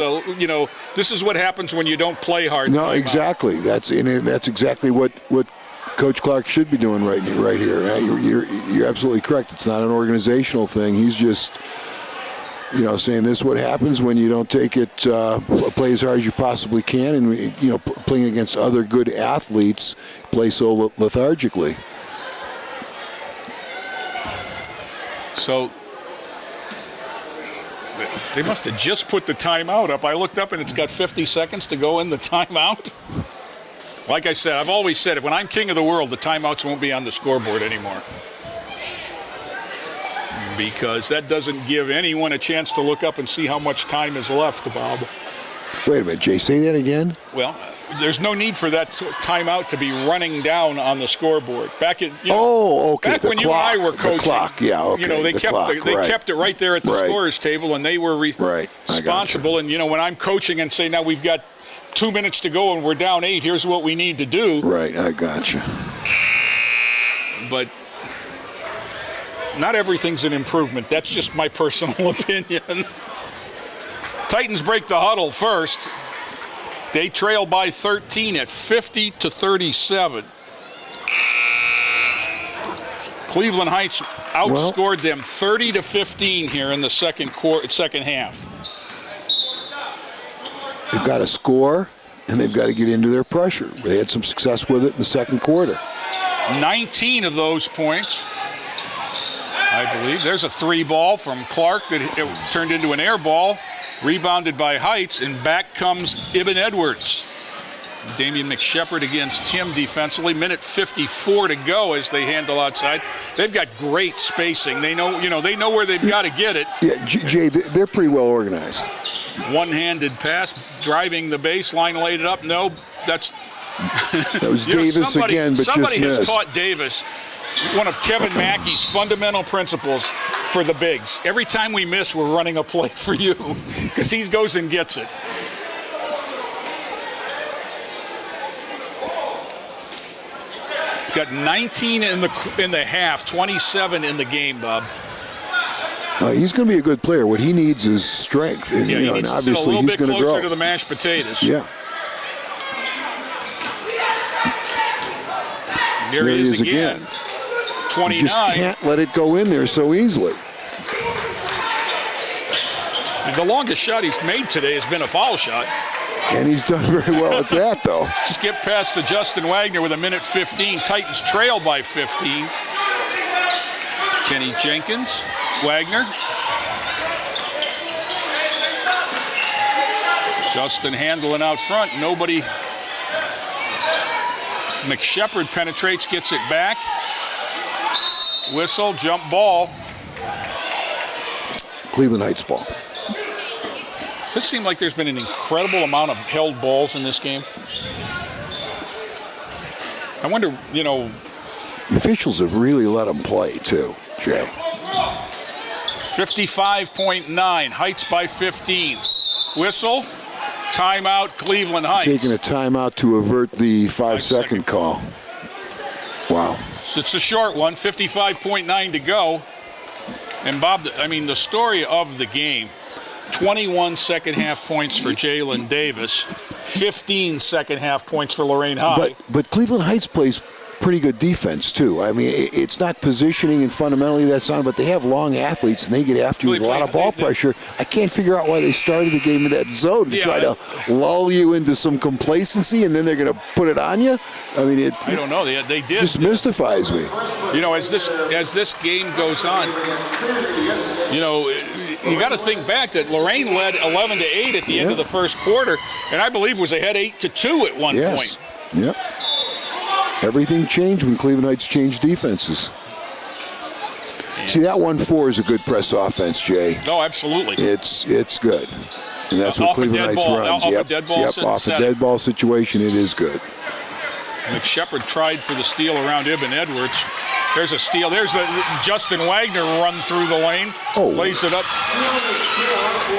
this is what happens when you don't play hard. No, exactly. That's exactly what Coach Clark should be doing right here. You're absolutely correct. It's not an organizational thing. He's just saying this is what happens when you don't take it, play as hard as you possibly can, and playing against other good athletes, play so lethargically. So they must have just put the timeout up. I looked up and it's got 50 seconds to go in the timeout. Like I said, I've always said, when I'm king of the world, the timeouts won't be on the scoreboard anymore. Because that doesn't give anyone a chance to look up and see how much time is left, Bob. Wait a minute, Jay, say that again? Well, there's no need for that timeout to be running down on the scoreboard. Back in, okay. Back when you and I were coaching, the clock, yeah, okay. They kept it right there at the scorer's table, and they were responsible. And when I'm coaching and say, now we've got 2 minutes to go and we're down 8, here's what we need to do. Right, I gotcha. But not everything's an improvement. That's just my personal opinion. Titans break the huddle first. They trail by 13 at 50-37. Cleveland Heights outscored them 30-15 here in the second half. They've got to score, and they've got to get into their pressure. They had some success with it in the second quarter. 19 of those points, I believe. There's a 3-ball from Clark that it turned into an air ball. Rebounded by Heights, and back comes Ibn Edwards. Damian McShepard against him defensively. Minute 54 to go as they handle outside. They've got great spacing. They know where they've got to get it. Yeah, Jay, they're pretty well organized. One-handed pass, driving the baseline, laid it up. No, that was Davis again, but just missed. Somebody has taught Davis one of Kevin Mackey's fundamental principles for the bigs. Every time we miss, we're running a play for you, because he goes and gets it. Got 19 in the half, 27 in the game, Bob. He's going to be a good player. What he needs is strength, and, he needs and to obviously sit a he's little going bit to grow. closer to the mashed potatoes. Yeah. There he is again. 29. You just can't let it go in there so easily. And the longest shot he's made today has been a foul shot. And he's done very well at that, though. Skip pass to Justin Wagner with a minute 15. Titans trail by 15. Kenny Jenkins, Wagner. Justin handling out front. Nobody. McShepard penetrates, gets it back. Whistle, jump ball. Cleveland Heights ball. Does it seem like there's been an incredible amount of held balls in this game? I wonder, The officials have really let them play, too, Jay. 55.9, Heights by 15. Whistle, timeout, Cleveland Heights. Taking a timeout to avert the 5-second call. Wow. So it's a short one, 55.9 to go. And Bob, the story of the game, 21 second-half points for Jalen Davis, 15 second-half points for Lorain High. But Cleveland Heights plays pretty good defense, too. It's not positioning and fundamentally that's on, but they have long athletes, and they get after you with a lot of ball pressure. I can't figure out why they started the game in that zone to try to lull you into some complacency, and then they're going to put it on you. I don't know. They did. Just mystifies me. As this game goes on, you got to think back that Lorain led 11-8 at the end of the first quarter, and I believe was ahead 8-2 at one point. Yep. Everything changed when Cleveland Heights changed defenses. See, that 1-4 is a good press offense, Jay. Oh, absolutely. It's good. And that's what Cleveland Heights runs. Off a dead ball off a dead ball situation, it is good. McShepard tried for the steal around Ibn Edwards. There's a steal. There's the Justin Wagner run through the lane. Lays it up.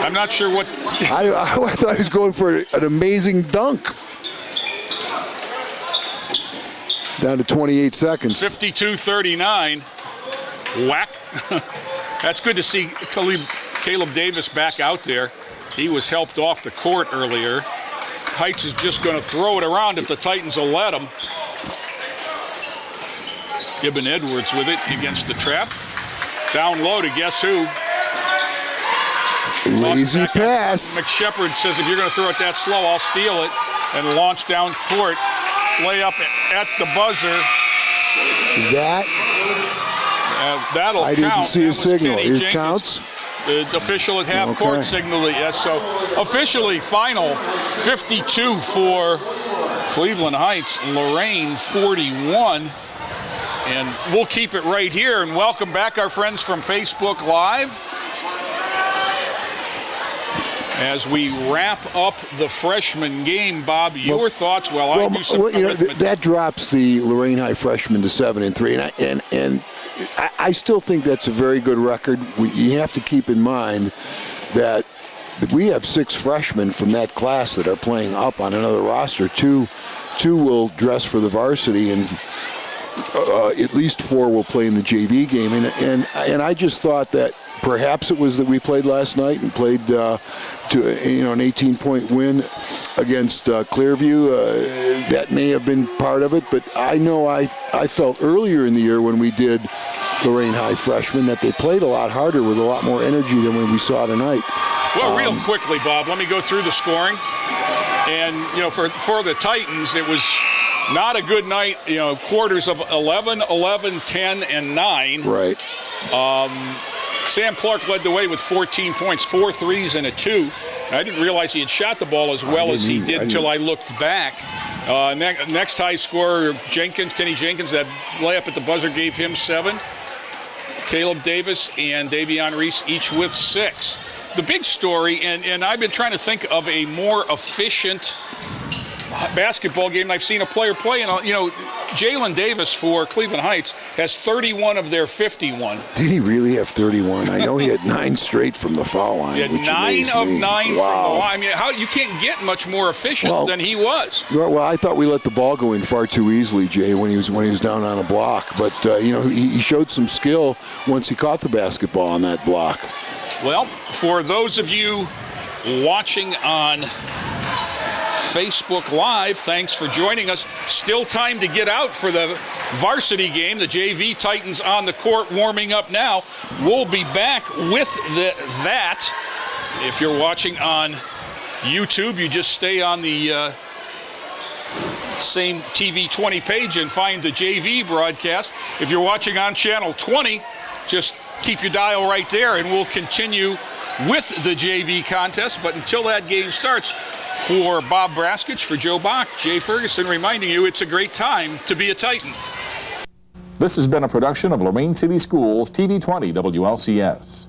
I'm not sure what. I thought he was going for an amazing dunk. Down to 28 seconds. 52-39. Whack. That's good to see Caleb Davis back out there. He was helped off the court earlier. Heights is just going to throw it around if the Titans will let him. Ibn Edwards with it against the trap. Down low to guess who? Lazy pass. McShepard says, if you're going to throw it that slow, I'll steal it. And launch down court. Layup at the buzzer. That'll count. I didn't see a signal. It counts? The official at half court signaled it, yes. So officially final 52 for Cleveland Heights, Lorain 41. And we'll keep it right here and welcome back our friends from Facebook Live. As we wrap up the freshman game, Bob, your thoughts while I do some arithmetic. That drops the Lorain High freshmen to 7-3, and I still think that's a very good record. You have to keep in mind that we have 6 freshmen from that class that are playing up on another roster. Two will dress for the varsity, and at least 4 will play in the JV game. And I just thought that perhaps it was that we played last night and played to an 18-point win against Clearview. That may have been part of it, but I know I felt earlier in the year when we did Lorain High freshmen that they played a lot harder with a lot more energy than when we saw tonight. Well, real quickly, Bob, let me go through the scoring. And, for the Titans, it was not a good night, quarters of 11, 11, 10, and 9. Right. Sam Clark led the way with 14 points, 4 threes and a 2. I didn't realize he had shot the ball as well as he did until I looked back. Next high scorer, Kenny Jenkins, that layup at the buzzer gave him 7. Caleb Davis and Davion Reese each with 6. The big story, and I've been trying to think of a more efficient basketball game I've seen a player play. And, Jalen Davis for Cleveland Heights has 31 of their 51. Did he really have 31? I know he had 9 straight from the foul line. He had 9 of 9 from the line. I mean, you can't get much more efficient than he was. Well, I thought we let the ball go in far too easily, Jay, when he was down on a block. But he showed some skill once he caught the basketball on that block. Well, for those of you watching on Facebook Live, thanks for joining us. Still time to get out for the varsity game. The JV Titans on the court warming up now. We'll be back with that. If you're watching on YouTube, you just stay on the same TV 20 page and find the JV broadcast. If you're watching on channel 20, just keep your dial right there and we'll continue with the JV contest. But until that game starts, for Bob Braskich, for Joe Bach, Jay Ferguson reminding you it's a great time to be a Titan. This has been a production of Lorain City Schools TV 20 WLCS.